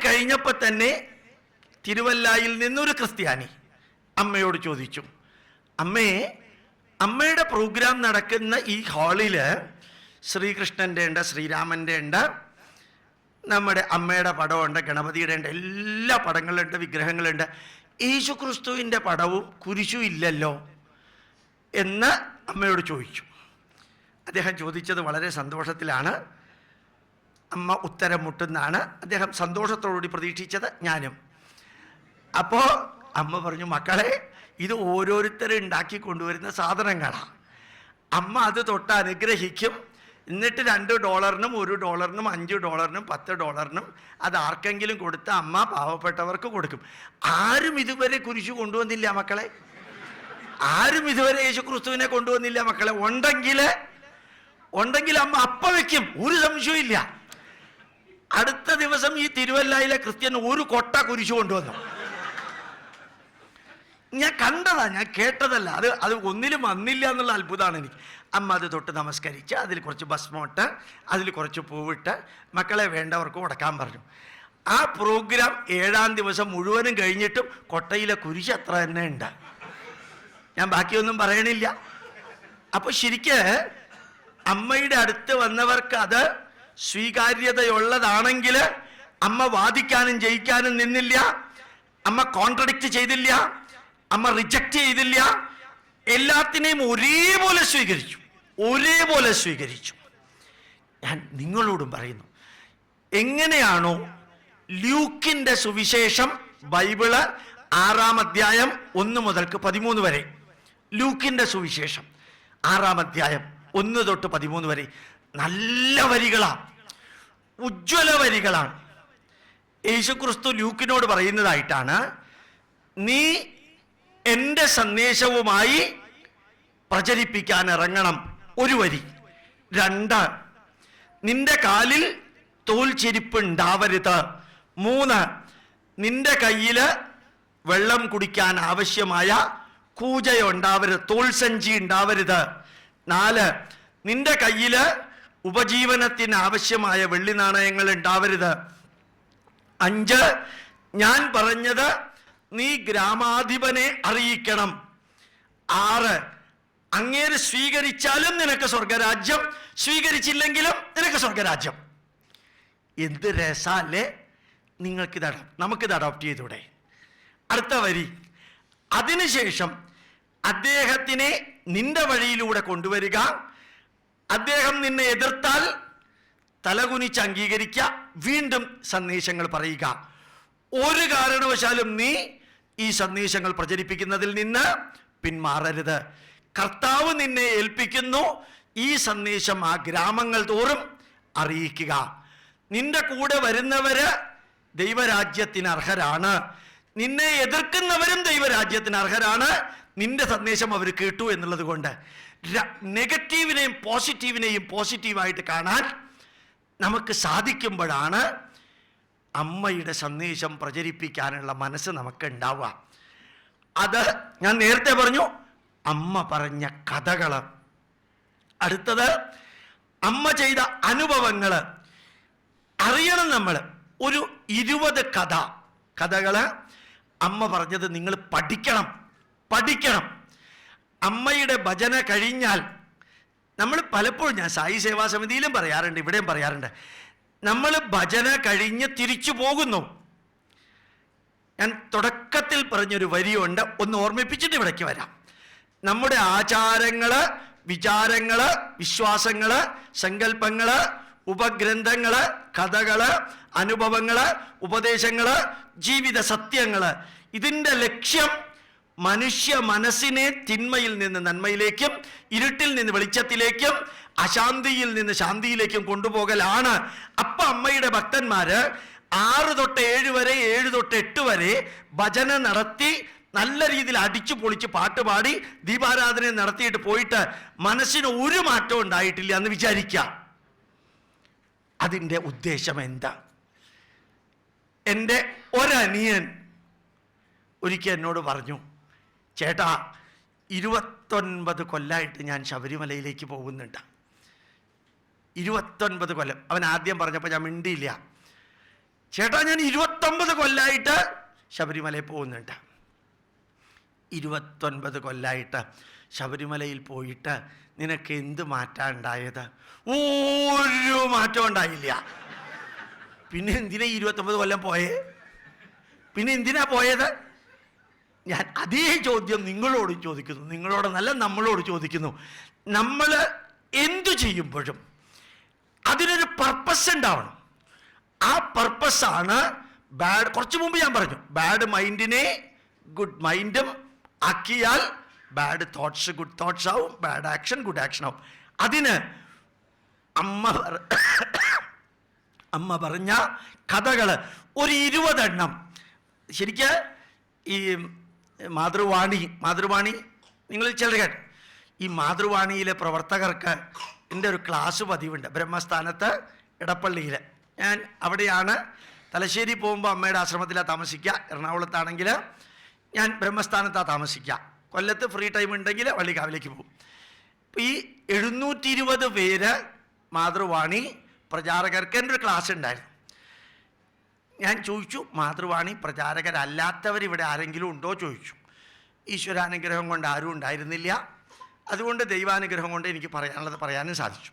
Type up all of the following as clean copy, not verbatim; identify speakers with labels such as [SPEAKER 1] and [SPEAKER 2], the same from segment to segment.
[SPEAKER 1] കഴിഞ്ഞപ്പോൾ തന്നെ തിരുവല്ലായിൽ നിന്നൊരു ക്രിസ്ത്യാനി അമ്മയോട് ചോദിച്ചു, അമ്മയുടെ പ്രോഗ്രാം നടക്കുന്ന ഈ ഹാളിൽ ശ്രീകൃഷ്ണൻ്റെ ഉണ്ട്, ശ്രീരാമൻ്റെ ഉണ്ട്, നമ്മുടെ അമ്മയുടെ പടമുണ്ട്, ഗണപതിയുടെ ഉണ്ട്, എല്ലാ പടങ്ങളുണ്ട്, വിഗ്രഹങ്ങളുണ്ട്. യേശു ക്രിസ്തുവിൻ്റെ പടവും കുരിശും ഇല്ലല്ലോ എന്ന് അമ്മയോട് ചോദിച്ചു. അദ്ദേഹം ചോദിച്ചത് വളരെ സന്തോഷത്തിലാണ്. അമ്മ ഉത്തരം മുട്ടുന്നാണ് അദ്ദേഹം സന്തോഷത്തോടുകൂടി പ്രതീക്ഷിച്ചത്, ഞാനും. അപ്പോൾ അമ്മ പറഞ്ഞു, മക്കളെ, ഇത് ഓരോരുത്തരും ഉണ്ടാക്കി കൊണ്ടുവരുന്ന സാധനങ്ങളാണ്. അമ്മ അത് തൊട്ട് അനുഗ്രഹിക്കും. എന്നിട്ട് $2, $1, $5, $10 അത് ആർക്കെങ്കിലും കൊടുത്ത് അമ്മ പാവപ്പെട്ടവർക്ക് കൊടുക്കും. ആരും ഇതുവരെ കുരിശു കൊണ്ടുവന്നില്ല മക്കളെ, ആരും ഇതുവരെ യേശു ക്രിസ്തുവിനെ കൊണ്ടുവന്നില്ല മക്കളെ. ഉണ്ടെങ്കിൽ അമ്മ അപ്പ വയ്ക്കും, ഒരു സംശയവും ഇല്ല. അടുത്ത ദിവസം ഈ തിരുവല്ലയിലെ ക്രിസ്ത്യൻ ഒരു കൊട്ട കുരിശു കൊണ്ടുവന്നു. ഞാൻ കണ്ടതാ, ഞാൻ കേട്ടതല്ല. അത് ഒന്നിലും വന്നില്ല എന്നുള്ള അത്ഭുതമാണ് എനിക്ക്. അമ്മ അത് തൊട്ട് നമസ്കരിച്ച് അതിൽ കുറച്ച് ഭസ്മമിട്ട് അതിൽ കുറച്ച് പൂവിട്ട് മക്കളെ വേണ്ടവർക്ക് കൊടുക്കാൻ പറഞ്ഞു. ആ പ്രോഗ്രാം 7-ാം ദിവസം മുഴുവനും കഴിഞ്ഞിട്ടും കൊട്ടയിലെ കുരിശ് അത്ര തന്നെ ഉണ്ട്. ഞാൻ ബാക്കിയൊന്നും പറയണില്ല. അപ്പോൾ ശരിക്ക് അമ്മയുടെ അടുത്ത് വന്നവർക്ക് അത് സ്വീകാര്യതയുള്ളതാണെങ്കിൽ അമ്മ വാദിക്കാനും ജയിക്കാനും നിന്നില്ല, അമ്മ കോൺട്രഡിക്റ്റ് ചെയ്തില്ല, അമ്മ റിജക്റ്റ് ചെയ്തില്ല. എല്ലാത്തിനെയും ഒരേപോലെ സ്വീകരിച്ചു. ഞാൻ നിങ്ങളോടും പറയുന്നു, എങ്ങനെയാണോ ലൂക്കിൻ്റെ സുവിശേഷം ബൈബിള് 6-ാം അധ്യായം 1 മുതൽക്ക് 13 വരെ, ലൂക്കിൻ്റെ സുവിശേഷം 6-ാം അധ്യായം 1 തൊട്ട് 13 വരെ നല്ല വരികളാണ്, ഉജ്ജ്വല വരികളാണ്. യേശുക്രിസ്തു ലൂക്കിനോട് പറയുന്നതായിട്ടാണ്, നീ എൻ്റെ സന്ദേശവുമായി പ്രചരിപ്പിക്കാൻ ഇറങ്ങണം. 1 വരി. 2, നിന്റെ കാലിൽ തോൽ ചെരിപ്പ് ഉണ്ടാവരുത്. 3, നിന്റെ കയ്യിൽ വെള്ളം കുടിക്കാൻ ആവശ്യമായ കൂജയുണ്ടാവരുത്, തോൾ സഞ്ചി ഉണ്ടാവരുത്. 4, നിന്റെ കയ്യിൽ ഉപജീവനത്തിന് ആവശ്യമായ വെള്ളി നാണയങ്ങൾ ഉണ്ടാവരുത്. 5, ഞാൻ പറഞ്ഞത് നീ ഗ്രാമാധിപനെ അറിയിക്കണം. 6, അങ്ങേര് സ്വീകരിച്ചാലും നിനക്ക് സ്വർഗരാജ്യം, സ്വീകരിച്ചില്ലെങ്കിലും നിനക്ക് സ്വർഗരാജ്യം. എന്ത് രസല്ലേ! നമുക്കിത് അഡോപ്റ്റ് ചെയ്തൂടെ? അടുത്ത വരി. അതിനുശേഷം അദ്ദേഹത്തിനെ നിന്റെ വഴിയിലൂടെ കൊണ്ടുവരിക. അദ്ദേഹം നിന്നെ എതിർത്താൽ തലകുനിച്ച് അംഗീകരിക്കുക, വീണ്ടും സന്ദേശങ്ങൾ പറയുക. ഒരു കാരണവശാലും നീ ഈ സന്ദേശങ്ങൾ പ്രചരിപ്പിക്കുന്നതിൽ നിന്ന് പിന്മാറരുത്. കർത്താവ് നിന്നെ ഏൽപ്പിക്കുന്നു, ഈ സന്ദേശം ആ ഗ്രാമങ്ങൾ തോറും അറിയിക്കുക. നിന്റെ കൂടെ വരുന്നവര് ദൈവരാജ്യത്തിന് അർഹരാണ്, നിന്നെ എതിർക്കുന്നവരും ദൈവരാജ്യത്തിന് അർഹരാണ്. നിന്റെ സന്ദേശം അവർ കേട്ടു എന്നുള്ളത് കൊണ്ട് നെഗറ്റീവിനെയും പോസിറ്റീവായിട്ട് കാണാൻ നമുക്ക് സാധിക്കുമ്പോഴാണ് അമ്മയുടെ സന്ദേശം പ്രചരിപ്പിക്കാനുള്ള മനസ്സ് നമുക്ക് ഉണ്ടാവുക. അത് ഞാൻ നേരത്തെ പറഞ്ഞു, അമ്മ പറഞ്ഞ കഥകൾ. അടുത്തത് അമ്മ ചെയ്ത അനുഭവങ്ങൾ അറിയണം. നമ്മൾ ഒരു 20 കഥകൾ അമ്മ പറഞ്ഞത് നിങ്ങൾ പഠിക്കണം. അമ്മയുടെ ഭജന കഴിഞ്ഞാൽ നമ്മൾ പലപ്പോഴും, ഞാൻ സായി സേവാ സമിതിയിലും പറയാറുണ്ട്, ഇവിടെയും പറയാറുണ്ട്, നമ്മൾ ഭജന കഴിഞ്ഞ് തിരിച്ചു പോകുന്നു. ഞാൻ തുടക്കത്തിൽ പറഞ്ഞൊരു വരിയുണ്ട്, ഒന്ന് ഓർമ്മിപ്പിച്ചിട്ട് ഇവിടേക്ക് വരാം. നമ്മുടെ ആചാരങ്ങള്, വിചാരങ്ങള്, വിശ്വാസങ്ങള്, സങ്കല്പങ്ങള്, ഉപഗ്രന്ഥങ്ങള്, കഥകള്, അനുഭവങ്ങള്, ഉപദേശങ്ങള്, ജീവിത സത്യങ്ങള്, ഇതിൻ്റെ ലക്ഷ്യം മനുഷ്യ മനസ്സിനെ തിന്മയിൽ നിന്ന് നന്മയിലേക്കും ഇരുട്ടിൽ നിന്ന് വെളിച്ചത്തിലേക്കും അശാന്തിയിൽ നിന്ന് ശാന്തിയിലേക്കും കൊണ്ടുപോകലാണ്. അപ്പൊ അമ്മയുടെ ഭക്തന്മാര് 6 തൊട്ട് 7 വരെ, 7 തൊട്ട് 8 വരെ ഭജന നടത്തി നല്ല രീതിയിൽ അടിച്ചു പൊളിച്ച് പാട്ടുപാടി ദീപാരാധന നടത്തിയിട്ട് പോയിട്ട് മനസ്സിന് ഒരു മാറ്റം ഉണ്ടായിട്ടില്ല എന്ന് വിചാരിക്കാം. അതിൻ്റെ ഉദ്ദേശം എന്താ? എൻ്റെ ഒരനിയൻ ഒരിക്കൽ എന്നോട് പറഞ്ഞു, ചേട്ടാ 29 കൊല്ലമായിട്ട് ഞാൻ ശബരിമലയിലേക്ക് പോകുന്നുണ്ട്. 29 കൊല്ലം. അവൻ ആദ്യം പറഞ്ഞപ്പോൾ ഞാൻ മിണ്ടിയില്ല. ചേട്ടാ ഞാൻ 29 കൊല്ലമായിട്ട് ശബരിമലയിൽ പോകുന്നുണ്ട്. 29 കൊല്ലമായിട്ട് ശബരിമലയിൽ പോയിട്ട് നിനക്ക് എന്ത് മാറ്റം ഉണ്ടായത്? ഒരു മാറ്റം ഉണ്ടായില്ല. പിന്നെ എന്തിനാ 29 കൊല്ലം പോയേ? പിന്നെ എന്തിനാ പോയത്? ഞാൻ അതേ ചോദ്യം നിങ്ങളോട് ചോദിക്കുന്നു, നിങ്ങളോടൊന്നല്ല നമ്മളോട് ചോദിക്കുന്നു. നമ്മൾ എന്തു ചെയ്യുമ്പോഴും അതിനൊരു പർപ്പസ് ഉണ്ടാവണം. ആ പർപ്പസാണ് ബാഡ്. കുറച്ച് മുമ്പ് ഞാൻ പറഞ്ഞു, ബാഡ് മൈൻഡിനെ ഗുഡ് മൈൻഡും ആക്കിയാൽ ബാഡ് തോട്ട്സ് ഗുഡ് തോട്ട്സ് ആവും, ബാഡ് ആക്ഷൻ ഗുഡ് ആക്ഷൻ ആവും. അതിന് അമ്മ പറഞ്ഞ കഥകൾ ഒരു 20 എണ്ണം. ശരിക്ക് ഈ മാതൃവാണി നിങ്ങൾ ചിലർ കേട്ട്, ഈ മാതൃവാണിയിലെ പ്രവർത്തകർക്ക് എൻ്റെ ഒരു ക്ലാസ് പതിവുണ്ട് ബ്രഹ്മസ്ഥാനത്ത് ഇടപ്പള്ളിയിൽ. ഞാൻ അവിടെയാണ്. തലശ്ശേരി പോകുമ്പോൾ അമ്മയുടെ ആശ്രമത്തിലാണ് താമസിക്കുക. എറണാകുളത്താണെങ്കിൽ ഞാൻ ബ്രഹ്മസ്ഥാനത്താണ് താമസിക്കുക. കൊല്ലത്ത് ഫ്രീ ടൈം ഉണ്ടെങ്കിൽ വള്ളിക്കാവിലേക്ക് പോകും. അപ്പോൾ ഈ 720 പേര് മാതൃവാണി പ്രചാരകർക്ക് എൻ്റെ ഒരു ക്ലാസ് ഉണ്ടായിരുന്നു. ഞാൻ ചോദിച്ചു, മാതൃവാണി പ്രചാരകരല്ലാത്തവരിവിടെ ആരെങ്കിലും ഉണ്ടോ ചോദിച്ചു. ഈശ്വരാനുഗ്രഹം കൊണ്ട് ആരും ഉണ്ടായിരുന്നില്ല. അതുകൊണ്ട് ദൈവാനുഗ്രഹം കൊണ്ട് എനിക്ക് പറയാനുള്ളത് പറയാനും സാധിച്ചു.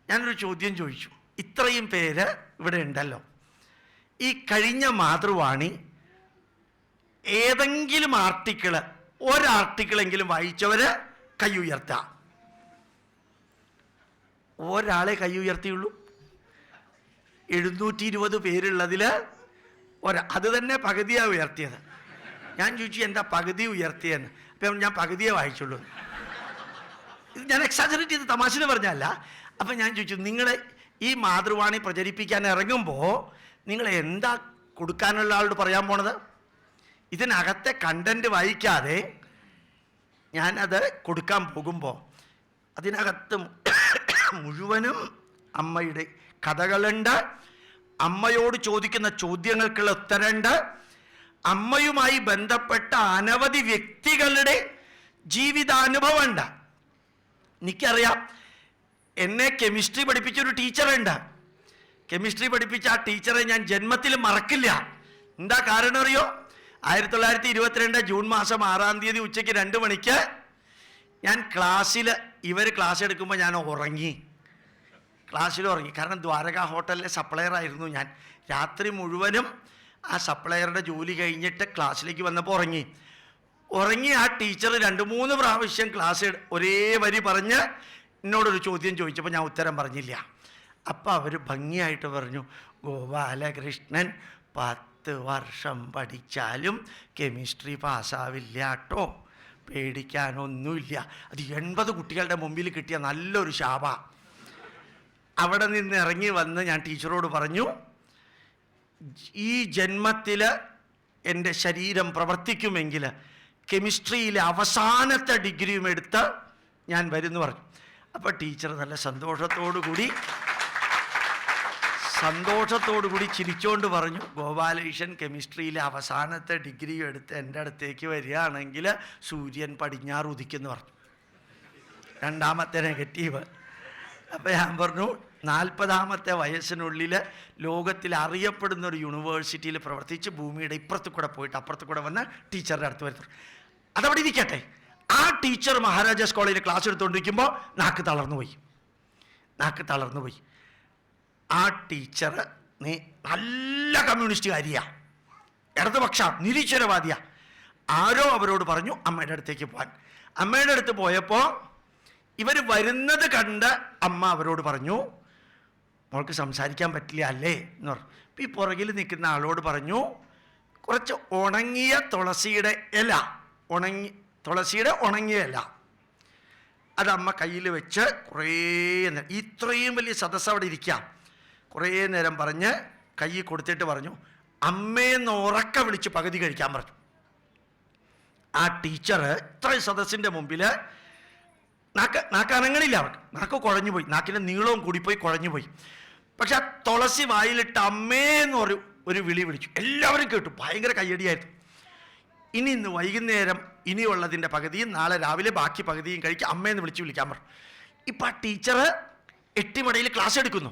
[SPEAKER 1] ഞാനൊരു ചോദ്യം ചോദിച്ചു, ഇത്രയും പേര് ഇവിടെ ഉണ്ടല്ലോ, ഈ കഴിഞ്ഞ മാതൃവാണി ഏതെങ്കിലും ആർട്ടിക്കിള്, ഒരാർട്ടിക്കിളെങ്കിലും വായിച്ചവർ കൈ ഉയർത്തുക. ഒരാളെ കൈ ഉയർത്തിയുള്ളൂ. 720 പേരുള്ളതിൽ അത് തന്നെ പകുതിയാണ് ഉയർത്തിയത്. ഞാൻ ചോദിച്ചു, എന്താ പകുതി ഉയർത്തിയെന്ന്? അപ്പം ഞാൻ പകുതിയെ വായിച്ചുള്ളൂ. ഇത് ഞാൻ എക്സാജറേറ്റ് ചെയ്ത് തമാശന് പറഞ്ഞല്ല. അപ്പം ഞാൻ ചോദിച്ചു, നിങ്ങൾ ഈ മാതൃവാണി പ്രചരിപ്പിക്കാൻ ഇറങ്ങുമ്പോൾ നിങ്ങൾ എന്താ കൊടുക്കാനുള്ള ആളോട് പറയാൻ പോണത്? ഇതിനകത്തെ കണ്ടൻറ്റ് വായിക്കാതെ ഞാനത് കൊടുക്കാൻ പോകുമ്പോൾ അതിനകത്ത് മുഴുവനും അമ്മയുടെ കഥകളുണ്ട്, അമ്മയോട് ചോദിക്കുന്ന ചോദ്യങ്ങൾക്കുള്ള ഉത്തരമുണ്ട്, അമ്മയുമായി ബന്ധപ്പെട്ട അനവധി വ്യക്തികളുടെ ജീവിതാനുഭവമുണ്ട്. എനിക്കറിയാം, എന്നെ കെമിസ്ട്രി പഠിപ്പിച്ചൊരു ടീച്ചറുണ്ട്. കെമിസ്ട്രി പഠിപ്പിച്ച ആ ടീച്ചറെ ഞാൻ ജന്മത്തിൽ മറക്കില്ല. എന്താ കാരണം അറിയോ? 1922 ജൂൺ മാസം 6-ാം തീയതി ഉച്ചയ്ക്ക് 2 മണിക്ക് ഞാൻ ക്ലാസ്സിൽ, ഇവർ ക്ലാസ് എടുക്കുമ്പോൾ ഞാൻ ഉറങ്ങി. ക്ലാസ്സിൽ ഉറങ്ങി. കാരണം ദ്വാരക ഹോട്ടലിലെ സപ്ലയർ ആയിരുന്നു ഞാൻ. രാത്രി മുഴുവനും ആ സപ്ലയറുടെ ജോലി കഴിഞ്ഞിട്ട് ക്ലാസ്സിലേക്ക് വന്നപ്പോൾ ഉറങ്ങി. ആ ടീച്ചർ 2-3 പ്രാവശ്യം ക്ലാസ് ഒരേ വരി പറഞ്ഞ് എന്നോടൊരു ചോദ്യം ചോദിച്ചപ്പോൾ ഞാൻ ഉത്തരം പറഞ്ഞില്ല. അപ്പോൾ അവർ ഭംഗിയായിട്ട് പറഞ്ഞു, ഗോപാലകൃഷ്ണൻ 10 വർഷം പഠിച്ചാലും കെമിസ്ട്രി പാസ്സാവില്ല കേട്ടോ, പേടിക്കാനൊന്നുമില്ല. അത് 80 കുട്ടികളുടെ മുമ്പിൽ കിട്ടിയ നല്ലൊരു ശാപ. അവിടെ നിന്ന് ഇറങ്ങി വന്ന് ഞാൻ ടീച്ചറോട് പറഞ്ഞു, ഈ ജന്മത്തിൽ എൻ്റെ ശരീരം പ്രവർത്തിക്കുമെങ്കിൽ കെമിസ്ട്രിയിലെ അവസാനത്തെ ഡിഗ്രിയും എടുത്ത് ഞാൻ വരുന്നു പറഞ്ഞു. അപ്പോൾ ടീച്ചർ നല്ല സന്തോഷത്തോടു കൂടി ചിരിച്ചുകൊണ്ട് പറഞ്ഞു, ഗോപാലകൃഷ്ണൻ കെമിസ്ട്രിയിലെ അവസാനത്തെ ഡിഗ്രി എടുത്ത് എൻ്റെ അടുത്തേക്ക് വരികയാണെങ്കിൽ സൂര്യൻ പടിഞ്ഞാറ് ഉദിക്കുന്നു പറഞ്ഞു. 2ാമത്തെ നെഗറ്റീവ്. അപ്പോൾ ഞാൻ പറഞ്ഞു, 40ാമത്തെ വയസ്സിനുള്ളിൽ ലോകത്തിൽ അറിയപ്പെടുന്ന ഒരു യൂണിവേഴ്സിറ്റിയിൽ പ്രവർത്തിച്ച് ഭൂമിയുടെ ഇപ്പുറത്ത് കൂടെ പോയിട്ട് അപ്പുറത്ത് കൂടെ വന്ന് ടീച്ചറുടെ അടുത്ത് വരുന്നു. അതവിടെ ഇരിക്കട്ടെ. ആ ടീച്ചർ മഹാരാജാസ് കോളേജിൽ ക്ലാസ് എടുത്തുകൊണ്ടിരിക്കുമ്പോൾ നാക്ക് തളർന്നു പോയി. ആ ടീച്ചർ നല്ല കമ്മ്യൂണിസ്റ്റുകാരിയാണ്, ഇടതുപക്ഷ നിരീശ്വരവാദിയാണ്. ആരോ അവരോട് പറഞ്ഞു അമ്മയുടെ അടുത്തേക്ക് പോകാൻ. അമ്മയുടെ അടുത്ത് പോയപ്പോൾ ഇവർ വരുന്നത് കണ്ട് അമ്മ അവരോട് പറഞ്ഞു, മോൾക്ക് സംസാരിക്കാൻ പറ്റില്ല അല്ലേ എന്ന് പറഞ്ഞു. അപ്പോൾ ഈ പുറകിൽ നിൽക്കുന്ന ആളോട് പറഞ്ഞു, കുറച്ച് ഉണങ്ങിയ തുളസിയുടെ ഉണങ്ങിയ ഇല അത് അമ്മ കയ്യിൽ വെച്ച് കുറേ നേരം, ഇത്രയും വലിയ സദസ്സ് അവിടെ ഇരിക്കാം, കുറേ നേരം പറഞ്ഞ് കൈ കൊടുത്തിട്ട് പറഞ്ഞു, അമ്മയെന്ന് ഉറക്ക വിളിച്ച് പകുതി കഴിക്കാൻ പറഞ്ഞു. ആ ടീച്ചർ ഇത്രയും സദസ്സിൻ്റെ മുമ്പിൽ നാക്ക് അനങ്ങണില്ല, അവർക്ക് നാക്ക് കുഴഞ്ഞുപോയി, നാക്കിൻ്റെ നീളവും കൂടിപ്പോയി കുഴഞ്ഞുപോയി. പക്ഷെ ആ തുളസി വായിലിട്ട് അമ്മേന്ന് ഒരു വിളി വിളിച്ചു. എല്ലാവരും കേട്ടു, ഭയങ്കര കയ്യടിയായിരുന്നു. ഇന്ന് വൈകുന്നേരം ഇനിയുള്ളതിൻ്റെ പകുതിയും നാളെ രാവിലെ ബാക്കി പകുതിയും കഴിക്കുക, അമ്മയെന്ന് വിളിക്കാൻ പറഞ്ഞു. ഇപ്പം ആ ടീച്ചർ എട്ടിമടയിൽ ക്ലാസ് എടുക്കുന്നു.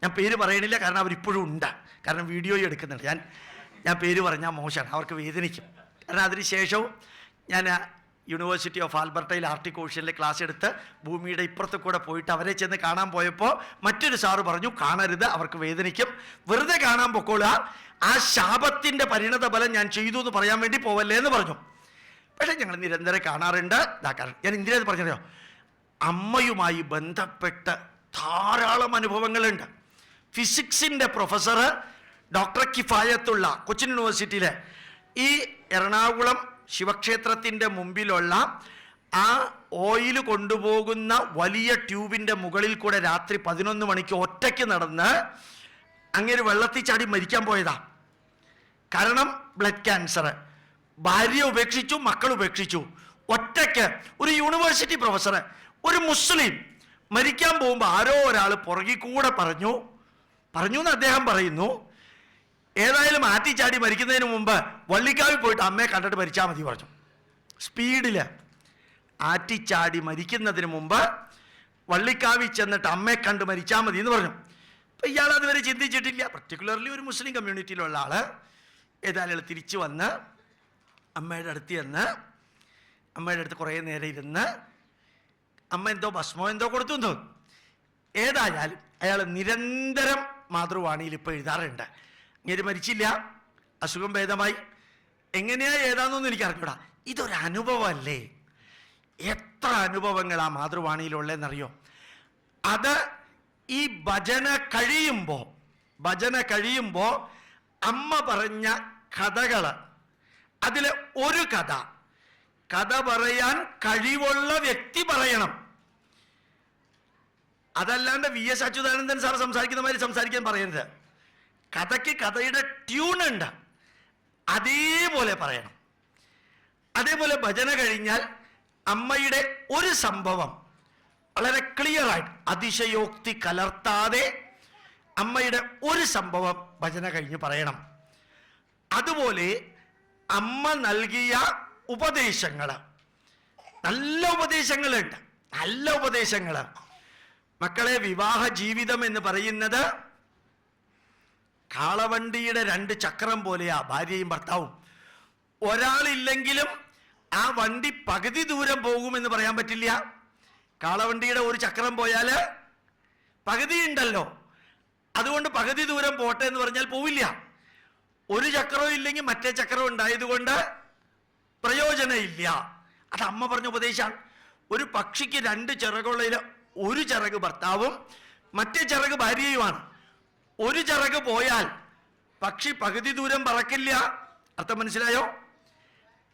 [SPEAKER 1] ഞാൻ പേര് പറയണില്ല, കാരണം അവരിപ്പോഴും ഉണ്ട്. കാരണം വീഡിയോ എടുക്കുന്നുണ്ട്. ഞാൻ പേര് പറഞ്ഞാൽ മോശമാണ്, അവർക്ക് വേദനിക്കും. കാരണം അതിനുശേഷവും ഞാൻ യൂണിവേഴ്സിറ്റി ഓഫ് ആൽബർട്ടയിൽ ആർട്ടിക്കോഷ്യനിലെ ക്ലാസ് എടുത്ത് ഭൂമിയുടെ ഇപ്പുറത്ത് കൂടെ പോയിട്ട് അവരെ ചെന്ന് കാണാൻ പോയപ്പോൾ മറ്റൊരു സാറ് പറഞ്ഞു, കാണരുത്, അവർക്ക് വേദനിക്കും, വെറുതെ കാണാൻ പൊക്കോളുക, ആ ശാപത്തിൻ്റെ പരിണത ഫലം ഞാൻ ചെയ്തു എന്ന് പറയാൻ വേണ്ടി പോവല്ലേ എന്ന് പറഞ്ഞു. പക്ഷേ ഞങ്ങൾ നിരന്തരം കാണാറുണ്ട്. ഇതാക്കാറുണ്ട്. ഞാൻ ഇന്ത്യയിൽ പറഞ്ഞോ, അമ്മയുമായി ബന്ധപ്പെട്ട് ധാരാളം അനുഭവങ്ങളുണ്ട്. ഫിസിക്സിൻ്റെ പ്രൊഫസർ ഡോക്ടർ കിഫായത്തുള്ള കൊച്ചിൻ യൂണിവേഴ്സിറ്റിയിലെ ഈ എറണാകുളം ശിവക്ഷേത്രത്തിൻ്റെ മുമ്പിലുള്ള ആ ഓയിൽ കൊണ്ടുപോകുന്ന വലിയ ട്യൂബിൻ്റെ മുകളിൽ കൂടെ രാത്രി 11 മണിക്ക് ഒറ്റയ്ക്ക് നടന്ന് അങ്ങനെ വെള്ളത്തിൽ ചാടി മരിക്കാൻ പോയതാ. കാരണം ബ്ലഡ് ക്യാൻസർ. ഭാര്യ ഉപേക്ഷിച്ചു, മക്കൾ ഉപേക്ഷിച്ചു. ഒറ്റയ്ക്ക് ഒരു യൂണിവേഴ്സിറ്റി പ്രൊഫസർ, ഒരു മുസ്ലിം മരിക്കാൻ പോകുമ്പോൾ ആരോ ഒരാൾ പുറകിൽ കൂടെ പറഞ്ഞു എന്ന് അദ്ദേഹം പറയുന്നു, ഏതായാലും ആറ്റിച്ചാടി മരിക്കുന്നതിന് മുമ്പ് വള്ളിക്കാവിൽ പോയിട്ട് അമ്മയെ കണ്ടിട്ട് മരിച്ചാൽ മതി പറഞ്ഞു. സ്പീഡിൽ ആറ്റിച്ചാടി മരിക്കുന്നതിന് മുമ്പ് വള്ളിക്കാവിൽ ചെന്നിട്ട് അമ്മയെ കണ്ട് മരിച്ചാൽ മതി എന്ന് പറഞ്ഞു. അപ്പം ഇയാൾ അതുവരെ ചിന്തിച്ചിട്ടില്ല. പർട്ടിക്കുലർലി ഒരു മുസ്ലിം കമ്മ്യൂണിറ്റിയിലുള്ള ആൾ ഏതായാലും തിരിച്ചു വന്ന് അമ്മയുടെ അടുത്ത് ചെന്ന് അമ്മയുടെ അടുത്ത് കുറേ നേരം ഇരുന്ന് അമ്മ എന്തോ ഭസ്മോ എന്തോ കൊടുത്തു എന്ന് തോന്നുന്നു. ഏതായാലും അയാൾ നിരന്തരം മാതൃവാണിയിൽ ഇപ്പോൾ എഴുതാറുണ്ട്, ഇങ്ങനെ മരിച്ചില്ല, അസുഖം ഭേദമായി, എങ്ങനെയാ ഏതാണെന്നൊന്നും എനിക്ക് അറിഞ്ഞൂടാ. ഇതൊരു അനുഭവമല്ലേ? എത്ര അനുഭവങ്ങളാ മാതൃവാണിയിലുള്ളതെന്നറിയോ? അത് ഈ ഭജന കഴിയുമ്പോൾ അമ്മ പറഞ്ഞ കഥകൾ, അതിലെ ഒരു കഥ പറയാൻ കഴിവുള്ള വ്യക്തി പറയണം. അതല്ലാണ്ട് VS അച്യുതാനന്ദൻ സാർ സംസാരിക്കുന്ന മാതിരി സംസാരിക്കാൻ പറയരുത്. കഥയ്ക്ക് കഥയുടെ ട്യൂണുണ്ട്, അതേപോലെ പറയണം. അതേപോലെ ഭജന കഴിഞ്ഞാൽ അമ്മയുടെ ഒരു സംഭവം വളരെ ക്ലിയറായിട്ട് അതിശയോക്തി കലർത്താതെ അമ്മയുടെ ഒരു സംഭവം ഭജന കഴിഞ്ഞ് പറയണം. അതുപോലെ അമ്മ നൽകിയ ഉപദേശങ്ങൾ, നല്ല ഉപദേശങ്ങൾ. മക്കളെ, വിവാഹ ജീവിതം എന്ന് പറയുന്നത് കാളവണ്ടിയുടെ 2 ചക്രം പോലെയാ ഭാര്യയും ഭർത്താവും. ഒരാളില്ലെങ്കിലും ആ വണ്ടി പകുതി ദൂരം പോകുമെന്ന് പറയാൻ പറ്റില്ല. കാളവണ്ടിയുടെ ഒരു ചക്രം പോയാൽ പകുതി ഉണ്ടല്ലോ, അതുകൊണ്ട് പകുതി ദൂരം പോട്ടെ എന്ന് പറഞ്ഞാൽ പോവില്ല. ഒരു ചക്രവും ഇല്ലെങ്കിൽ മറ്റേ ചക്രം ഉണ്ടായതുകൊണ്ട് പ്രയോജനമില്ല. അത് അമ്മ പറഞ്ഞ ഉപദേശമാണ്. ഒരു പക്ഷിക്ക് 2 ചിറകുള്ളതിൽ ഒരു ചിറക് ഭർത്താവും മറ്റേ ചിറക് ഭാര്യയുമാണ്. ഒരു ചിറക് പോയാൽ പക്ഷി പകുതി ദൂരം പറക്കില്ല. അർത്ഥം മനസ്സിലായോ?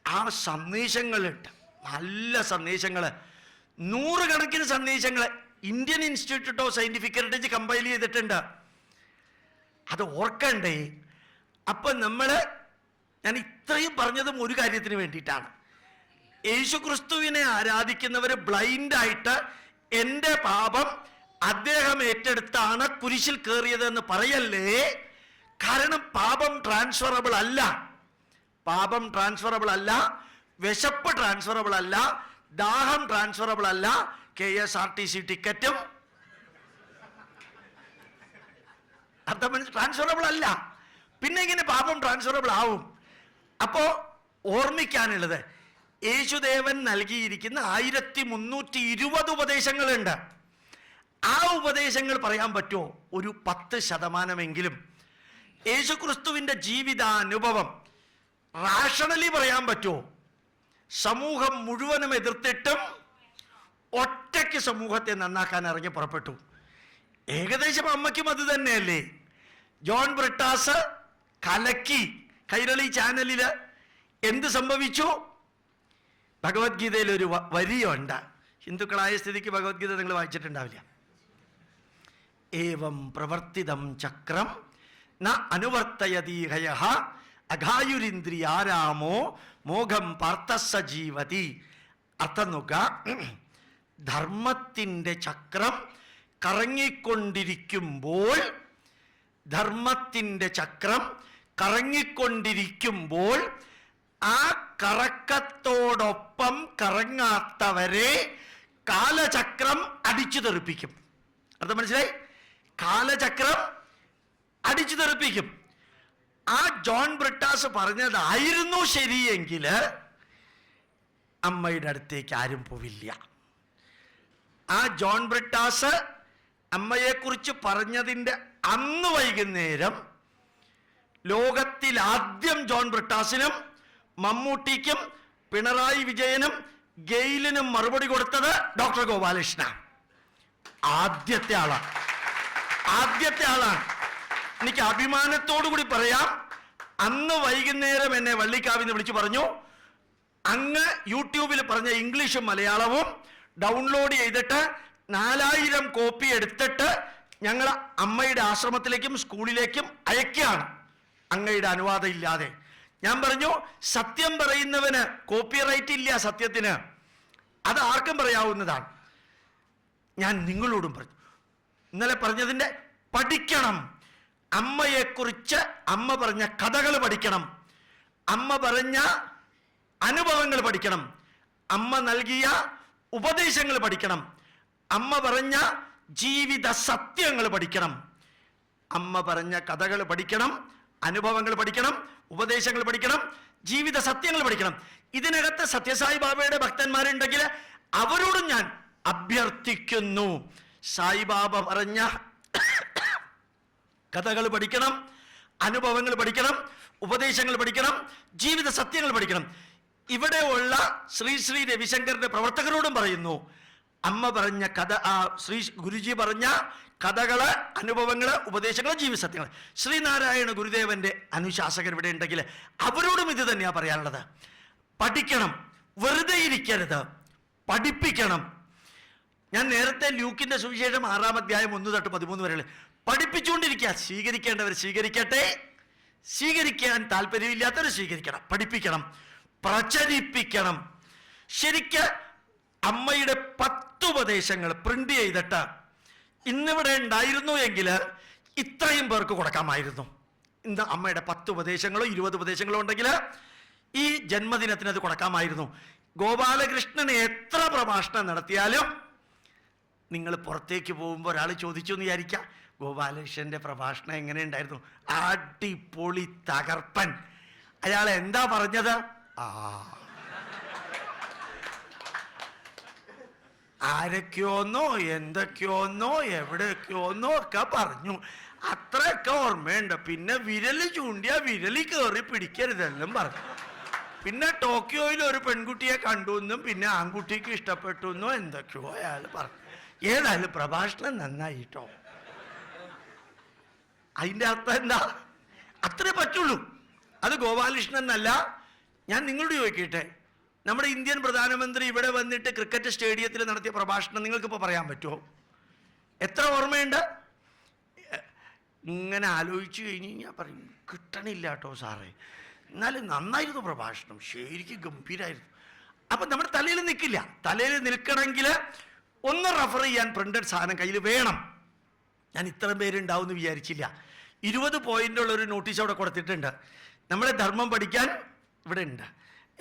[SPEAKER 1] ആ സന്ദേശങ്ങളുണ്ട്, നല്ല സന്ദേശങ്ങൾ, 100 കണക്കിന് സന്ദേശങ്ങൾ Indian Institute of scientific heritage compile ചെയ്തിട്ടുണ്ട്. അത് ഓർക്കണ്ടേ? അപ്പം ഞാൻ ഇത്രയും പറഞ്ഞതും ഒരു കാര്യത്തിന് വേണ്ടിയിട്ടാണ്. യേശുക്രിസ്തുവിനെ ആരാധിക്കുന്നവർ ബ്ലൈൻഡായിട്ട് എൻ്റെ പാപം അദ്ദേഹം ഏറ്റെടുത്താണ് കുരിശിൽ കയറിയതെന്ന് പറയല്ലേ. കാരണം പാപം ട്രാൻസ്ഫറബിൾ അല്ല, വിശപ്പ് ട്രാൻസ്ഫറബിൾ അല്ല, ദാഹം ട്രാൻസ്ഫറബിൾ അല്ല, KSRTC ടിക്കറ്റും ട്രാൻസ്ഫറബിൾ അല്ല. പിന്നെ ഇങ്ങനെ പാപം ട്രാൻസ്ഫറബിൾ ആവും? അപ്പോ ഓർമ്മിക്കാനുള്ളത്, യേശുദേവൻ നൽകിയിരിക്കുന്ന 1320 ഉപദേശങ്ങളുണ്ട്. ആ ഉപദേശങ്ങൾ പറയാൻ പറ്റുമോ? ഒരു 10% യേശുക്രിസ്തുവിൻ്റെ ജീവിതാനുഭവം റാഷണലി പറയാൻ പറ്റുമോ? സമൂഹം മുഴുവനും എതിർത്തിട്ടും ഒറ്റയ്ക്ക് സമൂഹത്തെ നന്നാക്കാൻ ഇറങ്ങി പുറപ്പെട്ടു. ഏകദേശം അമ്മയ്ക്കും അത് തന്നെയല്ലേ? ജോൺ ബ്രിട്ടാസ് കലക്കി. കൈരളി ചാനലിൽ എന്ത് സംഭവിച്ചു? ഭഗവത്ഗീതയിൽ ഒരു വരിയുണ്ട്, ഹിന്ദുക്കളായ സ്ഥിതിക്ക് ഭഗവത്ഗീത നിങ്ങൾ വായിച്ചിട്ടുണ്ടാവില്ല. ഏവം പ്രവർത്തിതം ചക്രം ന അനുവർത്തയതീഹയഃ അഘായുരിന്ദ്രിയാരാമോ മോഘം പാർത്ഥസ്സ ജീവതി. അർത്ഥം നോക്ക, ധർമ്മത്തിൻ്റെ ചക്രം കറങ്ങിക്കൊണ്ടിരിക്കുമ്പോൾ ആ കറക്കത്തോടൊപ്പം കറങ്ങാത്തവരെ കാലചക്രം അടിച്ചു തെറിപ്പിക്കും. അർത്ഥം മനസ്സിലായി? കാലചക്രം അടിച്ചു തെറിപ്പിക്കും. ആ ജോൺ ബ്രിട്ടാസ് പറഞ്ഞതായിരുന്നു ശരിയെങ്കിൽ അമ്മയുടെ അടുത്തേക്ക് ആരും പോവില്ല. ആ ജോൺ ബ്രിട്ടാസ് അമ്മയെക്കുറിച്ച് പറഞ്ഞതിൻ്റെ അന്ന് വൈകുന്നേരം ലോകത്തിൽ ആദ്യം ജോൺ ബ്രിട്ടാസിനും മമ്മൂട്ടിക്കും പിണറായി വിജയനും ഗെയിലിനും മറുപടി കൊടുത്തത് ഡോക്ടർ ഗോപാലകൃഷ്ണ. ആദ്യത്തെ ആളാണ്. എനിക്ക് അഭിമാനത്തോടു കൂടി പറയാം, അന്ന് വൈകുന്നേരം എന്നെ വള്ളിക്കാവിന്ന് വിളിച്ചു പറഞ്ഞു, അങ്ങ് യൂട്യൂബിൽ പറഞ്ഞ ഇംഗ്ലീഷും മലയാളവും ഡൗൺലോഡ് ചെയ്തിട്ട് 4000 കോപ്പി എടുത്തിട്ട് ഞങ്ങൾ അമ്മയുടെ ആശ്രമത്തിലേക്കും സ്കൂളിലേക്കും അയക്കുകയാണ്, അങ്ങയുടെ അനുവാദം ഇല്ലാതെ. ഞാൻ പറഞ്ഞു, സത്യം പറയുന്നവന് കോപ്പിറൈറ്റ് ഇല്ല, സത്യത്തിന് അത് ആർക്കും പറയാവുന്നതാണ്. ഞാൻ നിങ്ങളോടും പറഞ്ഞു, ഇന്നലെ പറഞ്ഞതിൻ്റെ പഠിക്കണം. അമ്മയെക്കുറിച്ച് അമ്മ പറഞ്ഞ കഥകൾ പഠിക്കണം, അമ്മ പറഞ്ഞ അനുഭവങ്ങൾ പഠിക്കണം, അമ്മ നൽകിയ ഉപദേശങ്ങൾ പഠിക്കണം, അമ്മ പറഞ്ഞ ജീവിത സത്യങ്ങൾ പഠിക്കണം. അമ്മ പറഞ്ഞ കഥകൾ പഠിക്കണം, അനുഭവങ്ങൾ പഠിക്കണം, ഉപദേശങ്ങൾ പഠിക്കണം, ജീവിത സത്യങ്ങൾ പഠിക്കണം. ഇതിനകത്ത് സത്യസായി ബാബയുടെ ഭക്തന്മാരുണ്ടെങ്കിൽ അവരോടും ഞാൻ അഭ്യർത്ഥിക്കുന്നു, സായിബാബ പറഞ്ഞ കഥകൾ പഠിക്കണം, അനുഭവങ്ങൾ പഠിക്കണം, ഉപദേശങ്ങൾ പഠിക്കണം, ജീവിത സത്യങ്ങൾ പഠിക്കണം. ഇവിടെയുള്ള ശ്രീ ശ്രീ രവിശങ്കറിന്റെ പ്രവർത്തകരോടും പറയുന്നു, അമ്മ പറഞ്ഞ കഥ, ശ്രീ ഗുരുജി പറഞ്ഞ കഥകള്, അനുഭവങ്ങള്, ഉപദേശങ്ങള്, ജീവിത സത്യങ്ങൾ, ശ്രീനാരായണ ഗുരുദേവന്റെ അനുശാസകർ ഇവിടെ ഉണ്ടെങ്കിൽ അവരോടും ഇത് തന്നെയാണ് പറയാനുള്ളത്. പഠിക്കണം, വെറുതെ ഇരിക്കരുത്, പഠിപ്പിക്കണം. ഞാൻ നേരത്തെ ലൂക്കിന്റെ സുവിശേഷം 6-ാം അധ്യായം 1 തൊട്ട് 13 വരെ പഠിപ്പിച്ചുകൊണ്ടിരിക്കുക. സ്വീകരിക്കേണ്ടവർ സ്വീകരിക്കട്ടെ, സ്വീകരിക്കാൻ താല്പര്യമില്ലാത്തവർ സ്വീകരിക്കണം. പഠിപ്പിക്കണം, പ്രചരിപ്പിക്കണം. ശരിക്ക് അമ്മയുടെ 10 ഉപദേശങ്ങൾ പ്രിന്റ് ചെയ്തിട്ട് ഇന്നിവിടെ ഉണ്ടായിരുന്നു എങ്കിൽ ഇത്രയും പേർക്ക് കൊടുക്കാമായിരുന്നു. ഇന്ന് അമ്മയുടെ 10 ഉപദേശങ്ങളോ 20 ഉപദേശങ്ങളോ ഉണ്ടെങ്കിൽ ഈ ജന്മദിനത്തിന് അത് കൊടുക്കാമായിരുന്നു. ഗോപാലകൃഷ്ണൻ എത്ര പ്രഭാഷണം നടത്തിയാലും നിങ്ങൾ പുറത്തേക്ക് പോകുമ്പോൾ ഒരാൾ ചോദിച്ചു എന്ന് വിചാരിക്കുക, ഗോപാലകൃഷ്ണന്റെ പ്രഭാഷണം എങ്ങനെ ഉണ്ടായിരുന്നു? അടിപൊളി, തകർപ്പൻ. അയാൾ എന്താ പറഞ്ഞത്? ആരൊക്കെയോന്നോ എന്തൊക്കെയോന്നോ എവിടെയൊക്കെയോന്നോ ഒക്കെ പറഞ്ഞു, അത്രയൊക്കെ ഓർമ്മയുണ്ട്. പിന്നെ വിരല് ചൂണ്ടിയ വിരലി കയറി പിടിക്കരുതെന്നും പറഞ്ഞു. പിന്നെ ടോക്കിയോയിൽ ഒരു പെൺകുട്ടിയെ കണ്ടു എന്നും പിന്നെ ആൺകുട്ടിക്ക് ഇഷ്ടപ്പെട്ടു എന്നോ എന്തൊക്കെയോ അയാൾ പറഞ്ഞു. ഏതായാലും പ്രഭാഷണം നന്നായിട്ടോ. അതിൻ്റെ അർത്ഥം എന്താ? അത്രേ പറ്റുള്ളൂ. അത് ഗോപാലകൃഷ്ണൻ എന്നല്ല. ഞാൻ നിങ്ങളോട് ചോദിക്കട്ടെ, നമ്മുടെ ഇന്ത്യൻ പ്രധാനമന്ത്രി ഇവിടെ വന്നിട്ട് ക്രിക്കറ്റ് സ്റ്റേഡിയത്തിൽ നടത്തിയ പ്രഭാഷണം നിങ്ങൾക്കിപ്പോൾ പറയാൻ പറ്റുമോ? എത്ര ഓർമ്മയുണ്ട്? ഇങ്ങനെ ആലോചിച്ച് കഴിഞ്ഞ് ഞാൻ പറയും, കിട്ടണില്ല കേട്ടോ സാറേ, എന്നാലും നന്നായിരുന്നു പ്രഭാഷണം, ശരിക്കും ഗംഭീരമായിരുന്നു. അപ്പം നമ്മുടെ തലയിൽ നിൽക്കില്ല. തലയിൽ നിൽക്കണമെങ്കിൽ ഒന്ന് റെഫർ ചെയ്യാൻ പ്രിന്റഡ് സാധനം കയ്യിൽ വേണം. ഞാൻ ഇത്ര പേരുണ്ടാവും എന്ന് വിചാരിച്ചില്ല. 20 പോയിൻ്റുള്ള ഒരു നോട്ടീസ് അവിടെ കൊടുത്തിട്ടുണ്ട്. നമ്മളെ ധർമ്മം പഠിക്കാൻ ഇവിടെ ഉണ്ട്.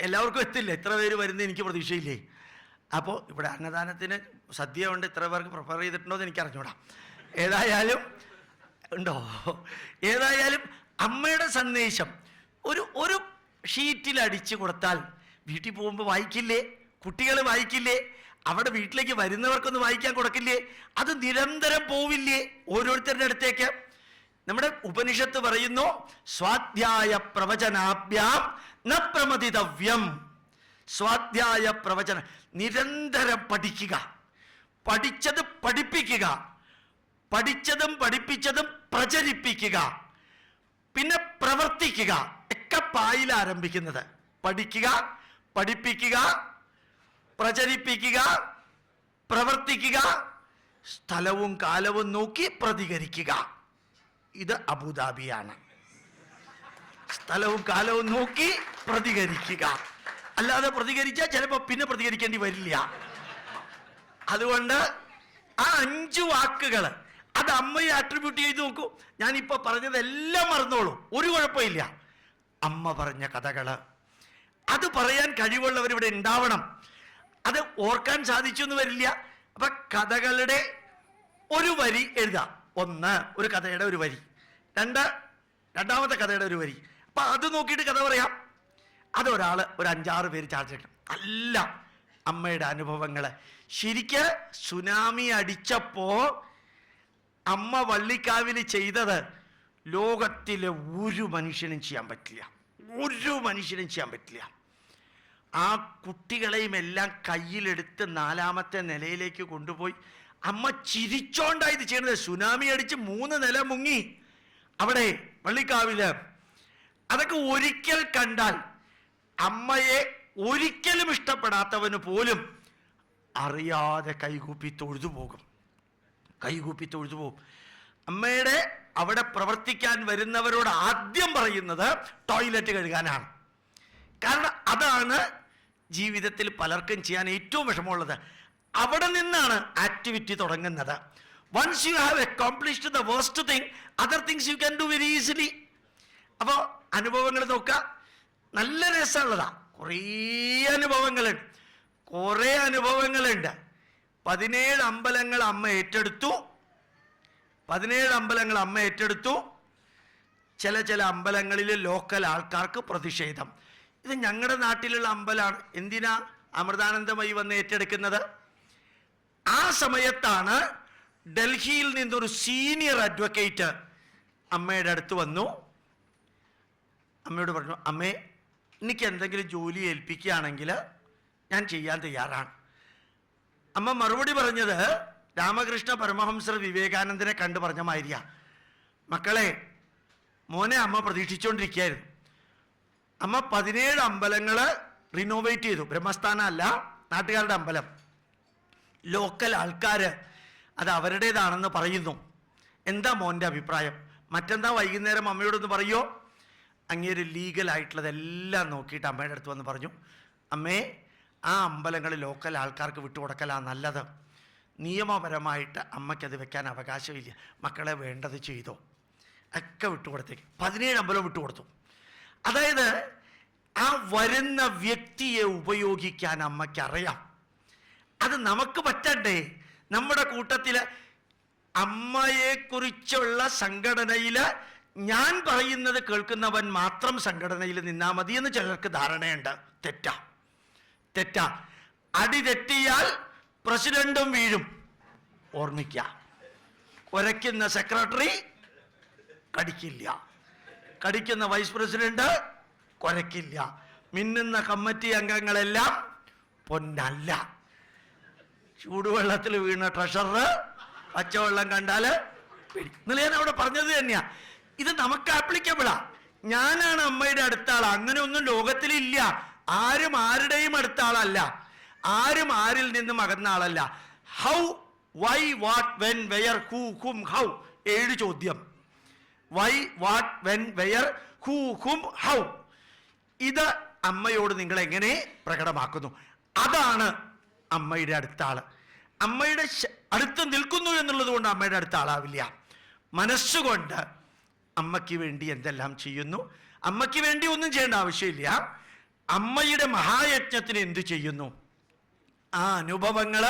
[SPEAKER 1] എല്ലാവർക്കും എത്തില്ല, എത്ര പേര് വരുന്നത് എനിക്ക് പ്രതീക്ഷയില്ലേ. അപ്പോൾ ഇവിടെ അന്നദാനത്തിന് സദ്യ കൊണ്ട് ഇത്ര പേർക്ക് പ്രിപ്പയർ ചെയ്തിട്ടുണ്ടോ എന്ന് എനിക്ക് അറിഞ്ഞൂടാ. ഏതായാലും ഉണ്ടോ? ഏതായാലും അമ്മയുടെ സന്ദേശം ഒരു ഷീറ്റിൽ അടിച്ചു കൊടുത്താൽ വീട്ടിൽ പോകുമ്പോൾ വായിക്കില്ലേ? കുട്ടികൾ വായിക്കില്ലേ? അവിടെ വീട്ടിലേക്ക് വരുന്നവർക്കൊന്ന് വായിക്കാൻ കൊടുക്കില്ലേ? അത് നിരന്തരം പോവില്ലേ ഓരോരുത്തരുടെ അടുത്തേക്ക്? നമ്മുടെ ഉപനിഷത്ത് പറയുന്നു, സ്വാധ്യായ പ്രവചനാഭ്യാം ന പ്രമദിതവ്യം. സ്വാധ്യായ പ്രവചന, നിരന്തരം പഠിക്കുക, പഠിച്ചത് പഠിപ്പിക്കുക, പഠിച്ചതും പഠിപ്പിച്ചതും പ്രചരിപ്പിക്കുക, പിന്നെ പ്രവർത്തിക്കുക. ഒക്കെ പായിൽ ആരംഭിക്കുന്നത്. പഠിക്കുക, പഠിപ്പിക്കുക, പ്രചരിപ്പിക്കുക, പ്രവർത്തിക്കുക, സ്ഥലവും കാലവും നോക്കി പ്രതികരിക്കുക. ഇത് അബുദാബിയാണ്. സ്ഥലവും കാലവും നോക്കി പ്രതികരിക്കുക. അല്ലാതെ പ്രതികരിച്ചാൽ ചിലപ്പോൾ പിന്നെ പ്രതികരിക്കേണ്ടി വരില്ല. അതുകൊണ്ട് ആ 5 വാക്കുകൾ അത് അമ്മയെ അട്രിബ്യൂട്ട് ചെയ്ത് നോക്കൂ. ഞാനിപ്പോ പറഞ്ഞതെല്ലാം മറന്നോളൂ, ഒരു കുഴപ്പമില്ല. അമ്മ പറഞ്ഞ കഥകള്, അത് പറയാൻ കഴിവുള്ളവർ ഇവിടെ ഉണ്ടാവണം. അത് ഓർക്കാൻ സാധിച്ചു എന്ന് വരില്ല. അപ്പൊ കഥകളുടെ ഒരു വരി എഴുതാം. ഒരു കഥയുടെ ഒരു വരി രണ്ടാമത്തെ കഥയുടെ ഒരു വരി. അപ്പം അത് നോക്കിയിട്ട് കഥ പറയാം. അതൊരാൾ ഒരു 5-6 പേര് ചാർജ് ചെയ്യണം. അല്ല, അമ്മയുടെ അനുഭവങ്ങൾ. ശരിക്ക് സുനാമി അടിച്ചപ്പോൾ അമ്മ വള്ളിക്കാവിൽ ചെയ്തത് ലോകത്തിലെ ഒരു മനുഷ്യനും ചെയ്യാൻ പറ്റില്ല. ഒരു മനുഷ്യനും ചെയ്യാൻ പറ്റില്ല. ആ കുട്ടികളെയും എല്ലാം കയ്യിലെടുത്ത് 4ാമത്തെ നിലയിലേക്ക് കൊണ്ടുപോയി അമ്മ ചിരിച്ചോണ്ടായി ഇത് ചെയ്യണത്. സുനാമി അടിച്ച് 3 നില മുങ്ങി അവിടെ വള്ളിക്കാവില്. അതൊക്കെ ഒരിക്കൽ കണ്ടാൽ അമ്മയെ ഒരിക്കലും ഇഷ്ടപ്പെടാത്തവന് പോലും അറിയാതെ കൈകൂപ്പി തൊഴുതു പോകും. അമ്മയുടെ അവിടെ പ്രവർത്തിക്കാൻ വരുന്നവരോട് ആദ്യം പറയുന്നത് ടോയ്ലറ്റ് കഴുകാനാണ്. കാരണം അതാണ് ജീവിതത്തിൽ പലർക്കും ചെയ്യാൻ ഏറ്റവും വിഷമമുള്ളത്. അവിടെ നിന്നാണ് ആക്ടിവിറ്റി തുടങ്ങുന്നത്. Once you have accomplished the worst thing, other things you can do very easily. അപ്പോൾ അനുഭവങ്ങൾ നോക്കുക, നല്ല രസമുള്ളതാ. കുറേ അനുഭവങ്ങളുണ്ട്. 17 അമ്പലങ്ങൾ അമ്മ ഏറ്റെടുത്തു. 17 അമ്പലങ്ങൾ അമ്മ ഏറ്റെടുത്തു. ചില അമ്പലങ്ങളിൽ ലോക്കൽ ആൾക്കാർക്ക് പ്രതിഷേധം. ഇത് ഞങ്ങളുടെ നാട്ടിലുള്ള അമ്പലമാണ്, എന്തിനാ അമൃതാനന്ദമയി വന്ന് ഏറ്റെടുക്കുന്നത്? ആ സമയത്താണ് ഡൽഹിയിൽ നിന്നൊരു സീനിയർ അഡ്വക്കേറ്റ് അമ്മയുടെ അടുത്ത് വന്നു. അമ്മയോട് പറഞ്ഞു, അമ്മേ, എനിക്ക് എന്തെങ്കിലും ജോലി ഏൽപ്പിക്കുകയാണെങ്കിൽ ഞാൻ ചെയ്യാൻ തയ്യാറാണ്. അമ്മ മറുപടി പറഞ്ഞത് രാമകൃഷ്ണ പരമഹംസർ വിവേകാനന്ദനെ കണ്ടു പറഞ്ഞ മാതിരിയാ. മക്കളെ, മോനെ അമ്മ പ്രതീക്ഷിച്ചുകൊണ്ടിരിക്കുകയായിരുന്നു. അമ്മ 17 അമ്പലങ്ങൾ റിനോവേറ്റ് ചെയ്തു. ബ്രഹ്മസ്ഥാനം അല്ല, നാട്ടുകാരുടെ അമ്പലം. ലോക്കൽ ആൾക്കാർ അത് അവരുടേതാണെന്ന് പറയുന്നു. എന്താ മോൻ്റെ അഭിപ്രായം? മറ്റെന്താ വൈകുന്നേരം അമ്മയോടൊന്ന് പറയുമോ? അങ്ങേര് ലീഗലായിട്ടുള്ളതെല്ലാം നോക്കിയിട്ട് അമ്മയുടെ അടുത്ത് വന്ന് പറഞ്ഞു, അമ്മേ, ആ അമ്പലങ്ങൾ ലോക്കൽ ആൾക്കാർക്ക് വിട്ടുകൊടുക്കലാണ് നല്ലത്. നിയമപരമായിട്ട് അമ്മയ്ക്കത് വെക്കാൻ അവകാശമില്ല. മക്കളെ, വേണ്ടത് ചെയ്തോ. ഒക്കെ വിട്ടുകൊടുത്തേക്ക്. 17 അമ്പലം വിട്ടുകൊടുത്തു. അതായത് ആ വരുന്ന വ്യക്തിയെ ഉപയോഗിക്കാൻ അമ്മയ്ക്കറിയാം. അത് നമുക്ക് പറ്റണ്ടേ? നമ്മുടെ കൂട്ടത്തിൽ അമ്മയെക്കുറിച്ചുള്ള സംഘടനയിൽ ഞാൻ പറയുന്നത് കേൾക്കുന്നവൻ മാത്രം സംഘടനയിൽ നിന്നാൽ മതി എന്ന് ചിലർക്ക് ധാരണയുണ്ട്. തെറ്റാ. അടി തെറ്റിയാൽ പ്രസിഡന്റും വീഴും. ഓർമ്മിക്കുക, കുരയ്ക്കുന്ന സെക്രട്ടറി കടിക്കില്ല, കടിക്കുന്ന വൈസ് പ്രസിഡന്റ് കുരയ്ക്കില്ല, മിന്നുന്ന കമ്മിറ്റി അംഗങ്ങളെല്ലാം പൊന്നല്ല. ചൂടുവെള്ളത്തിൽ വീണ ട്രഷറർ പച്ചവെള്ളം കണ്ടാൽ ഇന്നലെ ഞാൻ അവിടെ പറഞ്ഞത് തന്നെയാ. ഇത് നമുക്ക് ആപ്ലിക്കബിളാ. ഞാനാണ് അമ്മയുടെ അടുത്ത ആൾ. അങ്ങനെ ഒന്നും ലോകത്തിലില്ല. ആരും ആരുടെയും അടുത്ത ആളല്ല. ആരും ആരിൽ നിന്നും അകന്ന ആളല്ല. How, why, what, when, where, who, whom, how. 7 ചോദ്യം. Why, what, when, where, who, whom, how. ഇത് അമ്മയോട് നിങ്ങൾ എങ്ങനെ പ്രകടമാക്കുന്നു? അതാണ് അമ്മയുടെ അടുത്ത ആള്. അമ്മയുടെ അടുത്ത് നിൽക്കുന്നു എന്നുള്ളത് കൊണ്ട് അമ്മയുടെ അടുത്ത ആളാവില്ല. മനസ്സുകൊണ്ട് അമ്മയ്ക്ക് വേണ്ടി എന്തെല്ലാം ചെയ്യുന്നു. അമ്മയ്ക്ക് വേണ്ടി ഒന്നും ചെയ്യേണ്ട ആവശ്യമില്ല. അമ്മയുടെ മഹായജ്ഞത്തിന് എന്തു ചെയ്യുന്നു? ആ അനുഭവങ്ങൾ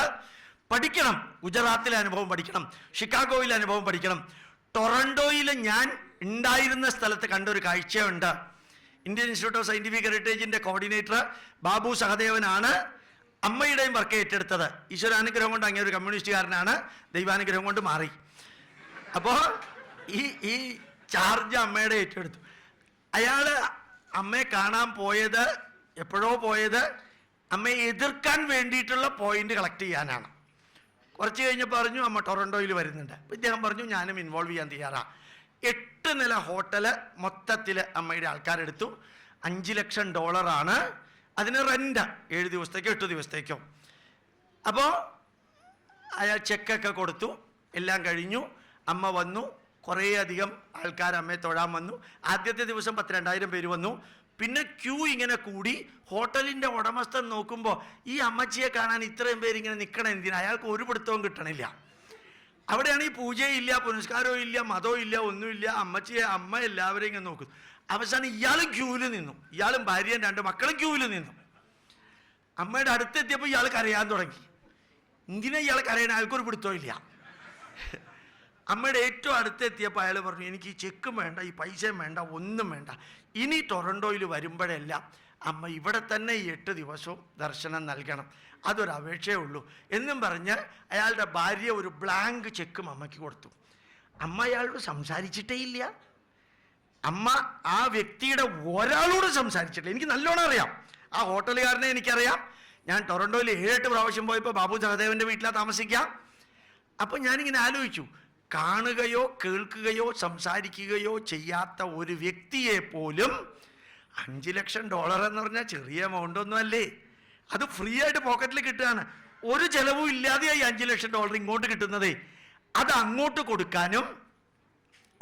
[SPEAKER 1] പഠിക്കണം. ഗുജറാത്തിലെ അനുഭവം പഠിക്കണം, ഷിക്കാഗോയിലെ അനുഭവം പഠിക്കണം. ടൊറൻഡോയിൽ ഞാൻ ഉണ്ടായിരുന്ന സ്ഥലത്ത് കണ്ടൊരു കാഴ്ചയുണ്ട്. ഇന്ത്യൻ ഇൻസ്റ്റിറ്റ്യൂട്ട് ഓഫ് സയൻറ്റിഫിക് ഹെറിറ്റേജിൻ്റെ കോർഡിനേറ്റർ ബാബു സഹദേവനാണ് അമ്മയുടെയും വർക്ക് ഏറ്റെടുത്തത്. ഈശ്വരാനുഗ്രഹം കൊണ്ട് അങ്ങനെ ഒരു കമ്മ്യൂണിസ്റ്റുകാരനാണ്, ദൈവാനുഗ്രഹം കൊണ്ട് മാറി. അപ്പോൾ ഈ ചാർജ് അമ്മയുടെ ഏറ്റെടുത്തു. അയാൾ അമ്മയെ കാണാൻ പോയത്, എപ്പോഴോ പോയത്, അമ്മയെ എതിർക്കാൻ വേണ്ടിയിട്ടുള്ള പോയിന്റ് കളക്ട് ചെയ്യാനാണ്. കുറച്ച് കഴിഞ്ഞപ്പോൾ പറഞ്ഞു അമ്മ ടൊറൻഡോയിൽ വരുന്നുണ്ട്. ഇദ്ദേഹം പറഞ്ഞു ഞാനും ഇൻവോൾവ് ചെയ്യാൻ തയ്യാറാണ്. 8 നില ഹോട്ടല് മൊത്തത്തിൽ അമ്മയുടെ ആൾക്കാരെടുത്തു. $5 ലക്ഷം അതിന് റെൻ്റ്, 7 ദിവസത്തേക്കോ 8 ദിവസത്തേക്കോ. അപ്പോൾ അയാൾ ചെക്കൊക്കെ കൊടുത്തു. എല്ലാം കഴിഞ്ഞു. അമ്മ വന്നു. കുറേയധികം ആൾക്കാർ അമ്മയെ തൊഴാൻ വന്നു. ആദ്യത്തെ ദിവസം 10,000-2000 പേര് വന്നു. പിന്നെ ക്യൂ ഇങ്ങനെ കൂടി. ഹോട്ടലിൻ്റെ ഉടമസ്ഥൻ നോക്കുമ്പോൾ ഈ അമ്മച്ചിയെ കാണാൻ ഇത്രയും പേര് ഇങ്ങനെ നിൽക്കണം എന്തിനാ? അയാൾക്ക് ഒരു പിടുത്തവും കിട്ടണില്ല. അവിടെയാണെങ്കിൽ പൂജയില്ല, പുനസ്കാരവും ഇല്ല, മതവും ഇല്ല, ഒന്നുമില്ല. അമ്മ എല്ലാവരെയും ഇങ്ങനെ നോക്കുന്നു. അവസാനം ഇയാളും ക്യൂവിൽ നിന്നു. ഇയാളും ഭാര്യയും 2 മക്കളും ക്യൂവിൽ നിന്നു. അമ്മയുടെ അടുത്തെത്തിയപ്പോൾ ഇയാൾ കരയാൻ തുടങ്ങി. എന്തിനാ ഇയാൾ കരയാൻ? അയാൾക്കൊരു പിടുത്തവും ഇല്ല. അമ്മയുടെ ഏറ്റവും അടുത്തെത്തിയപ്പോൾ അയാൾ പറഞ്ഞു, എനിക്ക് ഈ ചെക്കും വേണ്ട, ഈ പൈസയും വേണ്ട, ഒന്നും വേണ്ട. ഇനി ടൊറൻറ്റോയിൽ വരുമ്പോഴെല്ലാം അമ്മ ഇവിടെ തന്നെ ഈ 8 ദിവസവും ദർശനം നൽകണം, അതൊരു അപേക്ഷയേ ഉള്ളൂ എന്നും പറഞ്ഞ് അയാളുടെ ഭാര്യ ഒരു ബ്ലാങ്ക് ചെക്കും അമ്മയ്ക്ക് കൊടുത്തു. അമ്മ അയാളോട് സംസാരിച്ചിട്ടേ ഇല്ല. അമ്മ ആ വ്യക്തിയുടെ ഒരാളോട് സംസാരിച്ചിട്ടില്ല. എനിക്ക് നല്ലോണം അറിയാം, ആ ഹോട്ടലുകാരനെ എനിക്കറിയാം. ഞാൻ ടൊറൻറ്റോയിൽ 7-8 പ്രാവശ്യം പോയപ്പോൾ ബാബു സഹദേവൻ്റെ വീട്ടിലാണ് താമസിക്കാം. അപ്പം ഞാനിങ്ങനെ ആലോചിച്ചു, കാണുകയോ കേൾക്കുകയോ സംസാരിക്കുകയോ ചെയ്യാത്ത ഒരു വ്യക്തിയെ പോലും $5 ലക്ഷം എന്ന് പറഞ്ഞാൽ ചെറിയ എമൗണ്ട് ഒന്നും അല്ലേ. അത് ഫ്രീ ആയിട്ട് പോക്കറ്റിൽ കിട്ടുകയാണ്, ഒരു ചെലവും ഇല്ലാതെയായി $5 ലക്ഷം ഇങ്ങോട്ട് കിട്ടുന്നത്. അത് അങ്ങോട്ട് കൊടുക്കാനും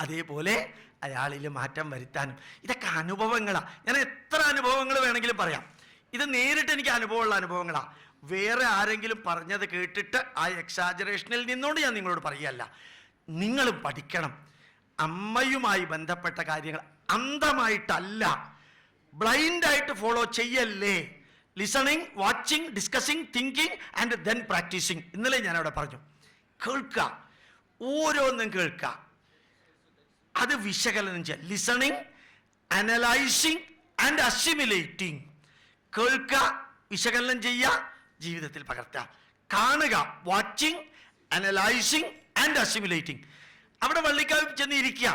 [SPEAKER 1] അതേപോലെ അയാളിൽ മാറ്റം വരുത്താനും, ഇതൊക്കെ അനുഭവങ്ങളാണ്. ഞാൻ എത്ര അനുഭവങ്ങൾ വേണമെങ്കിലും പറയാം. ഇത് നേരിട്ട് എനിക്ക് അനുഭവമുള്ള അനുഭവങ്ങളാണ്. വേറെ ആരെങ്കിലും പറഞ്ഞത് കേട്ടിട്ട് ആ എക്സാജറേഷനിൽ നിന്നുകൊണ്ട് ഞാൻ നിങ്ങളോട് പറയുകയല്ല. നിങ്ങളും പഠിക്കണം. അമ്മയുമായി ബന്ധപ്പെട്ട കാര്യങ്ങൾ അന്ധമായിട്ടല്ല, ബ്ലൈൻഡായിട്ട് ഫോളോ ചെയ്യല്ലേ. Listening, watching, discussing, thinking and then practising. ഇന്നലെ ഞാനവിടെ പറഞ്ഞു, കേൾക്കുക, ഓരോന്നും കേൾക്കുക, അത് വിശകലനം ചെയ്യുക. Listening, analysing and assimilating. കേൾക്കുക, വിശകലനം ചെയ്യുക, ജീവിതത്തിൽ പകർത്തുക. കാണുക, വാച്ചിങ്, അനലൈസിങ് ആൻഡ് അസിമിലേറ്റിംഗ്. അവിടെ വള്ളിക്കാവിൽ ചെന്ന് ഇരിക്കുക,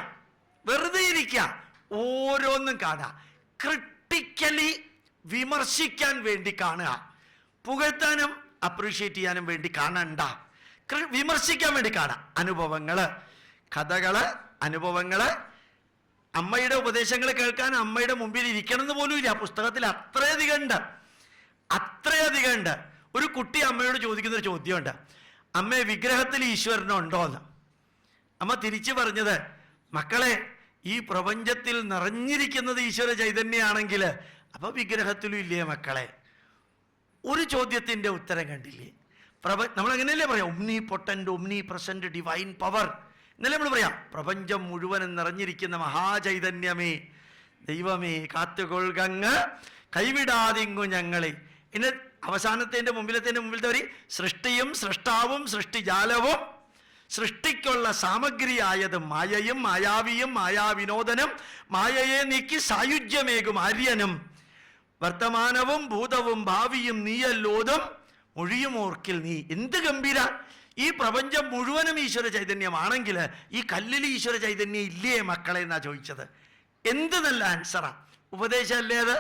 [SPEAKER 1] വെറുതെ ഇരിക്കുക, ഓരോന്നും കാണുക. ക്രിട്ടിക്കലി വിമർശിക്കാൻ വേണ്ടി കാണുക, പുകഴ്ത്താനും അപ്രീഷിയേറ്റ് ചെയ്യാനും വേണ്ടി കാണണ്ട, വിമർശിക്കാൻ വേണ്ടി കാണുക. അനുഭവങ്ങള്, കഥകള്, അനുഭവങ്ങള്. അമ്മയുടെ ഉപദേശങ്ങൾ കേൾക്കാൻ അമ്മയുടെ മുമ്പിൽ ഇരിക്കണം എന്ന് പോലും ഇല്ല. പുസ്തകത്തിൽ അത്രയധികം ഉണ്ട്. ഒരു കുട്ടി അമ്മയോട് ചോദിക്കുന്നൊരു ചോദ്യമുണ്ട്, അമ്മേ, വിഗ്രഹത്തിൽ ഈശ്വരനുണ്ടോ എന്ന്. അമ്മ തിരിച്ചു പറഞ്ഞത്, മക്കളെ, ഈ പ്രപഞ്ചത്തിൽ നിറഞ്ഞിരിക്കുന്നത് ഈശ്വര ചൈതന്യമാണെങ്കിൽ അപ്പൊ വിഗ്രഹത്തിലും ഇല്ലേ മക്കളെ? ഒരു ചോദ്യത്തിന്റെ ഉത്തരം കണ്ടില്ലേ? നമ്മൾ അങ്ങനെയല്ലേ പറയാം, Omni potent, Omni present divine power എന്നല്ലേ നമ്മൾ പറയാം. പ്രപഞ്ചം മുഴുവനും നിറഞ്ഞിരിക്കുന്ന മഹാചൈതന്യമേ, ദൈവമേ, കാത്തുകൊൾകങ്ങ് കൈവിടാതിങ്ങു ഞങ്ങളെ. ഇന്ന് അവസാനത്തിൻ്റെ മുമ്പിലത്തെ വരി, സൃഷ്ടിയും സൃഷ്ടാവും സൃഷ്ടിജാലവും സൃഷ്ടിക്കുള്ള സാമഗ്രിയായതും മായയും മായാവിയും മായാവിനോദനും മായയെ നീക്കി സായുജ്യമേകും ആര്യനും വർത്തമാനവും ഭൂതവും ഭാവിയും നീയല്ലോതും മൊഴിയും ഓർക്കിൽ നീ. എന്ത് ഗംഭീര! ഈ പ്രപഞ്ചം മുഴുവനും ഈശ്വര ചൈതന്യമാണെങ്കിൽ ഈ കല്ലിൽ ഈശ്വര ചൈതന്യം ഇല്ലേ മക്കളെ എന്നാ ചോദിച്ചത്. എന്ത് നല്ല ആൻസറാ! ഉപദേശമല്ലേ അത്?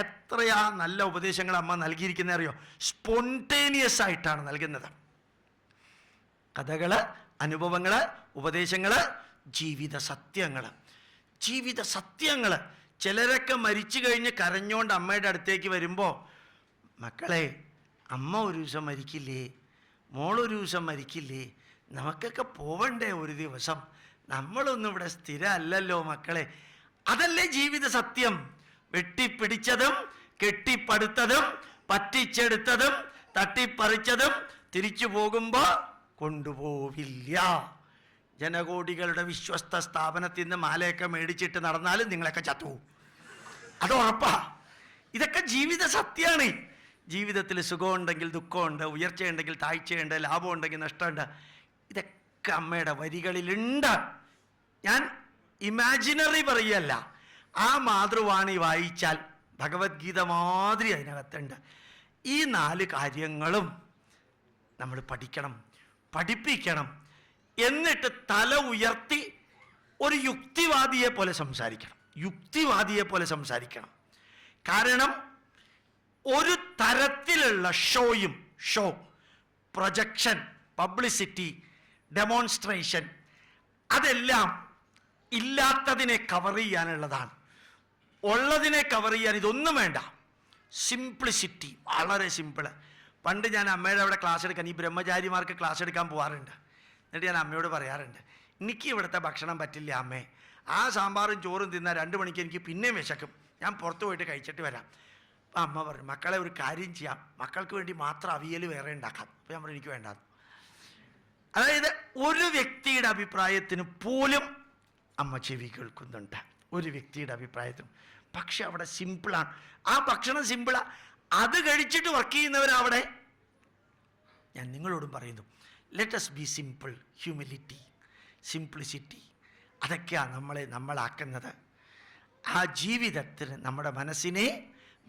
[SPEAKER 1] എത്രയാ നല്ല ഉപദേശങ്ങൾ അമ്മ നൽകിയിരിക്കുന്നത് അറിയോ? സ്പോണ്ടേനിയസ് ആയിട്ടാണ് നൽകുന്നത്. കഥകള്, അനുഭവങ്ങള്, ഉപദേശങ്ങള്, ജീവിത സത്യങ്ങള്. ചിലരൊക്കെ മരിച്ചു കഴിഞ്ഞ് കരഞ്ഞോണ്ട് അമ്മയുടെ അടുത്തേക്ക് വരുമ്പോൾ, മക്കളെ, അമ്മ ഒരു ദിവസം മരിക്കില്ലേ, മോളൊരു ദിവസം മരിക്കില്ലേ, നമുക്കൊക്കെ പോവണ്ടേ ഒരു ദിവസം, നമ്മളൊന്നും ഇവിടെ സ്ഥിരമല്ലല്ലോ മക്കളെ. അതല്ലേ ജീവിത സത്യം. വെട്ടിപ്പിടിച്ചതും കെട്ടിപ്പടുത്തതും പറ്റിച്ചെടുത്തതും തട്ടിപ്പറിച്ചതും തിരിച്ചു പോകുമ്പോ കൊണ്ടുപോവില്ല. ജനകോടികളുടെ വിശ്വസ്ത സ്ഥാപനത്തിൽ നിന്ന് മാലയൊക്കെ മേടിച്ചിട്ട് നടന്നാലും നിങ്ങളൊക്കെ ചത്തുപോകും, അത് ഉറപ്പാ. ഇതൊക്കെ ജീവിത സത്യമാണ്. ജീവിതത്തിൽ സുഖമുണ്ടെങ്കിൽ ദുഃഖമുണ്ട്, ഉയർച്ചയുണ്ടെങ്കിൽ താഴ്ചയുണ്ട്, ലാഭമുണ്ടെങ്കിൽ നഷ്ടമുണ്ട്. ഇതൊക്കെ അമ്മയുടെ വരികളിലുണ്ട്. ഞാൻ ഇമാജിനറി പറയല്ല. ആ മാതൃവാണി വായിച്ചാൽ ഭഗവത്ഗീത മാതിരി അതിനകത്തുണ്ട്. ഈ 4 കാര്യങ്ങളും നമ്മൾ പഠിക്കണം, പഠിപ്പിക്കണം. എന്നിട്ട് തല ഉയർത്തി ഒരു യുക്തിവാദിയെ പോലെ സംസാരിക്കണം. കാരണം ഒരു തരത്തിലുള്ള ഷോ, പ്രൊജക്ഷൻ, പബ്ലിസിറ്റി, ഡെമോൺസ്ട്രേഷൻ, അതെല്ലാം ഇല്ലാത്തതിനെ കവർ ചെയ്യാനുള്ളതാണ്. ഉള്ളതിനെ കവർ ചെയ്യാൻ ഇതൊന്നും വേണ്ട. സിംപ്ലിസിറ്റി, വളരെ സിമ്പിള്. പണ്ട് ഞാൻ അമ്മയുടെ അവിടെ ക്ലാസ് എടുക്കാൻ, ഈ ബ്രഹ്മചാരിമാർക്ക് ക്ലാസ് എടുക്കാൻ പോകാറുണ്ട്. എന്നിട്ട് ഞാൻ അമ്മയോട് പറയാറുണ്ട്, എനിക്ക് ഇവിടുത്തെ ഭക്ഷണം പറ്റില്ല അമ്മേ, ആ സാമ്പാറും ചോറും തിന്നാൽ 2 മണിക്ക് എനിക്ക് പിന്നെയും വിശക്കും, ഞാൻ പുറത്ത് പോയിട്ട് കഴിച്ചിട്ട് വരാം. അപ്പം അമ്മ പറഞ്ഞു, മക്കളെ ഒരു കാര്യം ചെയ്യാം, മക്കൾക്ക് വേണ്ടി മാത്രം അവിയൽ വേറെ ഉണ്ടാക്കാം. അപ്പം ഞാൻ പറഞ്ഞു, എനിക്ക് വേണ്ട. അതായത് ഒരു വ്യക്തിയുടെ അഭിപ്രായത്തിന് പോലും അമ്മ ചെവി കേൾക്കുന്നുണ്ട്, ഒരു വ്യക്തിയുടെ അഭിപ്രായത്തിനും. പക്ഷെ അവിടെ സിമ്പിളാണ്, ആ ഭക്ഷണം സിമ്പിളാണ്. അത് കഴിച്ചിട്ട് വർക്ക് ചെയ്യുന്നവരവിടെ, ഞാൻ നിങ്ങളോടും പറയുന്നു, let us be simple. Humility, simplicity, അതൊക്കെയാണ് നമ്മളാക്കുന്നത്. ആ ജീവിതത്തിന് നമ്മുടെ മനസ്സിനെ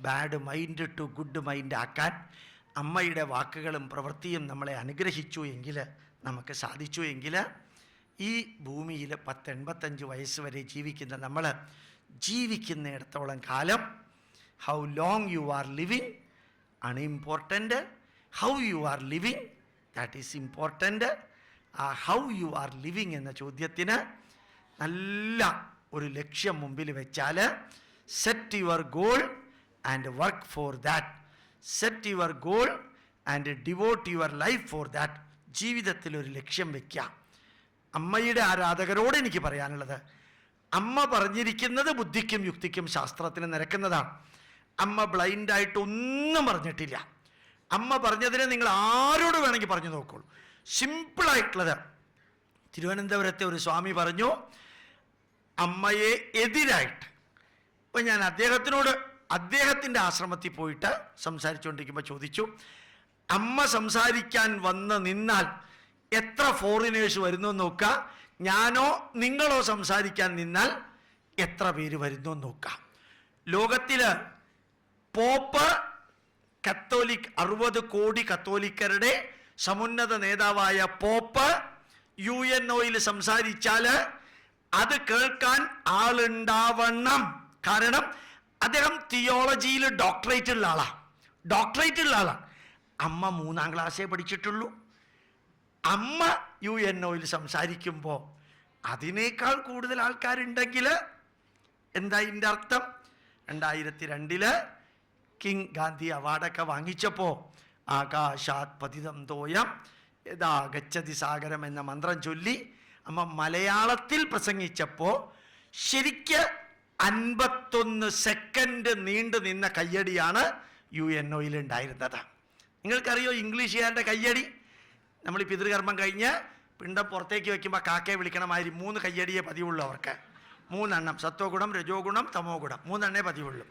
[SPEAKER 1] bad mind to good mind ആക്കാൻ അമ്മയുടെ വാക്കുകളും പ്രവൃത്തിയും നമ്മളെ അനുഗ്രഹിച്ചു എങ്കിൽ, നമുക്ക് സാധിച്ചു എങ്കിൽ, ഈ ഭൂമിയിൽ 85 വയസ്സ് വരെ ജീവിക്കുന്ന നമ്മൾ ജീവിക്കുന്നിടത്തോളം കാലം how long you are living unimportant, how you are living that is important. ആ ഹൗ യു ആർ ലിവിങ് എന്ന ചോദ്യത്തിന് നല്ല ഒരു ലക്ഷ്യം മുമ്പിൽ വെച്ചാൽ, set your goal and work for that, set your goal and devote your life for that. ജീവിതത്തിൽ ഒരു ലക്ഷ്യം വയ്ക്കാം. അമ്മയുടെ ആരാധകരോട് എനിക്ക് പറയാനുള്ളത്, അമ്മ പറഞ്ഞിരിക്കുന്നത് ബുദ്ധിക്കും യുക്തിക്കും ശാസ്ത്രത്തിനും നിരക്കുന്നതാണ്. അമ്മ ബ്ലൈൻഡായിട്ടൊന്നും പറഞ്ഞിട്ടില്ല. അമ്മ പറഞ്ഞതിനെ നിങ്ങൾ ആരോട് വേണമെങ്കിൽ പറഞ്ഞു നോക്കുള്ളൂ. സിമ്പിളായിട്ടുള്ളത്. തിരുവനന്തപുരത്തെ ഒരു സ്വാമി പറഞ്ഞു, അമ്മയെ എതിരായിട്ട്. അപ്പം ഞാൻ അദ്ദേഹത്തിൻ്റെ ആശ്രമത്തിൽ പോയിട്ട് സംസാരിച്ചുകൊണ്ടിരിക്കുമ്പോൾ ചോദിച്ചു, അമ്മ സംസാരിക്കാൻ വന്ന് നിന്നാൽ എത്ര ഫോറിനേഴ്സ് വരുന്നു നോക്കുക, ഞാനോ നിങ്ങളോ സംസാരിക്കാൻ നിന്നാൽ എത്ര പേര് വരുന്നു നോക്കാം. ലോകത്തിൽ പോപ്പ് കത്തോലിക് 60 കോടി കത്തോലിക്കരുടെ സമുന്നത നേതാവായ പോപ്പ് UNOയിൽ സംസാരിച്ചാൽ അത് കേൾക്കാൻ ആളുണ്ടാവണം. കാരണം അദ്ദേഹം തിയോളജിയിൽ ഡോക്ടറേറ്റ് ഉള്ള ആളാണ്. അമ്മ 3ാം ക്ലാസ്സേ പഠിച്ചിട്ടുള്ളൂ. അമ്മ UNOയിൽ സംസാരിക്കുമ്പോൾ അതിനേക്കാൾ കൂടുതൽ ആൾക്കാരുണ്ടെങ്കിൽ എന്താ ഇതിൻ്റെ അർത്ഥം? 2002 കിങ് ഗാന്ധി അവാർഡൊക്കെ വാങ്ങിച്ചപ്പോൾ ആകാശാത് പതിതം തോയം യഥാ ഗച്ഛതി സാഗരം എന്ന മന്ത്രം ചൊല്ലി അമ്മ മലയാളത്തിൽ പ്രസംഗിച്ചപ്പോൾ ശരിക്ക് 51 സെക്കൻഡ് നീണ്ടു നിന്ന കയ്യടിയാണ് UNOയിൽ ഉണ്ടായിരുന്നത്. നിങ്ങൾക്കറിയോ ഇംഗ്ലീഷുകാരുടെ കയ്യടി? നമ്മൾ ഈ പിതൃകർമ്മം കഴിഞ്ഞ് പിണ്ടം പുറത്തേക്ക് വയ്ക്കുമ്പോൾ കാക്കയെ വിളിക്കണമാതിരി 3 കയ്യടിയേ പതിവുള്ളൂ അവർക്ക്. 3 എണ്ണം, സത്വഗുണം, രജോ ഗുണം, തമോ ഗുണം, 3 എണ്ണേ പതിവുള്ളൂ.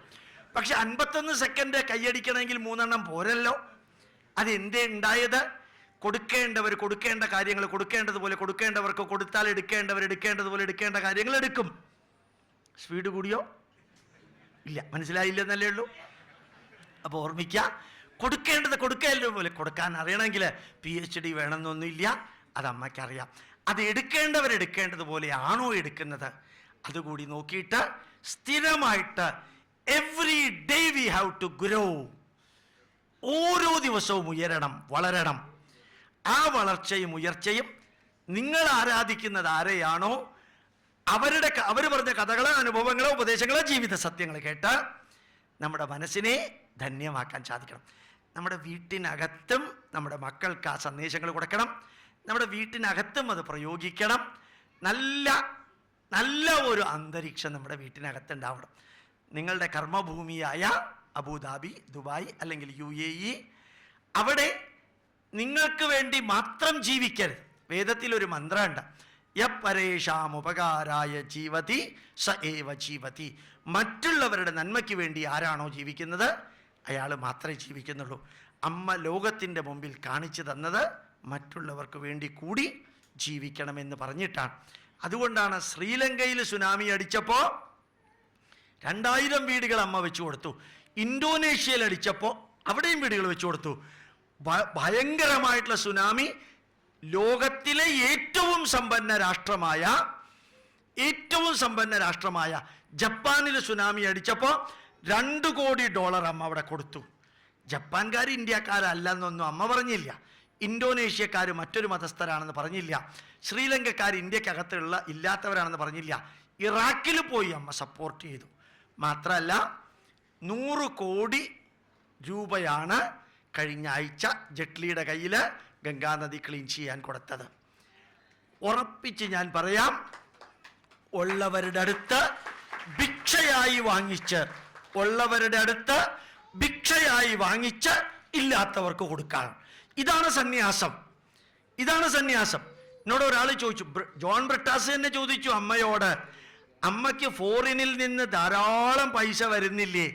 [SPEAKER 1] പക്ഷെ 51 സെക്കൻഡ് കയ്യടിക്കണമെങ്കിൽ 3 എണ്ണം പോരല്ലോ. അതെന്തേ ഉണ്ടായത്? കൊടുക്കേണ്ടവർ കൊടുക്കേണ്ട കാര്യങ്ങൾ കൊടുക്കേണ്ടതുപോലെ കൊടുക്കേണ്ടവർക്ക് കൊടുത്താൽ എടുക്കേണ്ടതുപോലെ എടുക്കേണ്ട കാര്യങ്ങൾ എടുക്കും. സ്പീഡ് കൂടിയോ? ഇല്ല, മനസ്സിലായില്ലെന്നല്ലേ ഉള്ളൂ. അപ്പോൾ ഓർമ്മിക്കുക, കൊടുക്കേണ്ടതുപോലെ കൊടുക്കാൻ അറിയണമെങ്കിൽ PhD വേണമെന്നൊന്നുമില്ല. അത് അമ്മയ്ക്കറിയാം. അത് എടുക്കേണ്ടതുപോലെയാണോ എടുക്കുന്നത് അതുകൂടി നോക്കിയിട്ട് സ്ഥിരമായിട്ട് every day we have to grow. ഓരോ ദിവസവും ഉയരണം, വളരണം. ആ വളർച്ചയും ഉയർച്ചയും നിങ്ങൾ ആരാധിക്കുന്നത് ആരെയാണോ അവർ പറഞ്ഞ കഥകളോ അനുഭവങ്ങളോ ഉപദേശങ്ങളോ ജീവിത സത്യങ്ങൾ കേട്ട് നമ്മുടെ മനസ്സിനെ ധന്യമാക്കാൻ സാധിക്കണം. നമ്മുടെ വീട്ടിനകത്തും നമ്മുടെ മക്കൾക്ക് ആ സന്ദേശങ്ങൾ കൊടുക്കണം. നമ്മുടെ വീട്ടിനകത്തും അത് പ്രയോഗിക്കണം. നല്ല ഒരു അന്തരീക്ഷം നമ്മുടെ വീട്ടിനകത്തുണ്ടാവണം. നിങ്ങളുടെ കർമ്മഭൂമിയായ അബുദാബി, ദുബായ് അല്ലെങ്കിൽ UAE, അവിടെ നിങ്ങൾക്ക് വേണ്ടി മാത്രം ജീവിക്കരുത്. വേദത്തിലൊരു മന്ത്രമുണ്ട്, യപരേഷാമുപകാരായ ജീവതി സ ഏവ ജീവതി. മറ്റുള്ളവരുടെ നന്മയ്ക്ക് വേണ്ടി ആരാണോ ജീവിക്കുന്നത് അയാൾ മാത്രമേ ജീവിക്കുന്നുള്ളൂ. അമ്മ ലോകത്തിൻ്റെ മുമ്പിൽ കാണിച്ചു തന്നത് മറ്റുള്ളവർക്ക് വേണ്ടി കൂടി ജീവിക്കണമെന്ന് പറഞ്ഞിട്ടാണ്. അതുകൊണ്ടാണ് ശ്രീലങ്കയിൽ സുനാമി അടിച്ചപ്പോൾ 2000 വീടുകൾ അമ്മ വെച്ചു കൊടുത്തു. ഇന്തോനേഷ്യയിൽ അടിച്ചപ്പോൾ അവിടെയും വീടുകൾ വെച്ചു കൊടുത്തു. ഭയങ്കരമായിട്ടുള്ള സുനാമി ലോകത്തിലെ ഏറ്റവും സമ്പന്ന രാഷ്ട്രമായ ജപ്പാനിൽ സുനാമി അടിച്ചപ്പോൾ $2 കോടി അമ്മ അവിടെ കൊടുത്തു. ജപ്പാൻകാർ ഇന്ത്യക്കാരല്ലെന്നൊന്നും അമ്മ പറഞ്ഞില്ല. ഇന്തോനേഷ്യക്കാർ മറ്റൊരു മതസ്ഥരാണെന്ന് പറഞ്ഞില്ല. ശ്രീലങ്കക്കാർ ഇന്ത്യക്കകത്തുള്ള ഇല്ലാത്തവരാണെന്ന് പറഞ്ഞില്ല. ഇറാഖിൽ പോയി അമ്മ സപ്പോർട്ട് ചെയ്തു. മാത്രമല്ല 100 കോടി രൂപയാണ് കഴിഞ്ഞ ആഴ്ച ജെറ്റ്ലിയുടെ കയ്യിൽ ഗംഗാനദി ക്ലീൻ ചെയ്യാൻ കൊടുത്തത്. ഉറപ്പിച്ച് ഞാൻ പറയാം, ഉള്ളവരുടെ അടുത്ത് ഭിക്ഷയായി വാങ്ങിച്ച് ഇല്ലാത്തവർക്ക് കൊടുക്കാൻ. ഇതാണ് സന്യാസം. എന്നോട് ഒരാൾ ചോദിച്ചു, ജോൺ ബ്രിട്ടാസ് തന്നെ ചോദിച്ചു അമ്മയോട്, അമ്മയ്ക്ക് ഫോറിനിൽ നിന്ന് ധാരാളം പൈസ വരുന്നില്ലേ,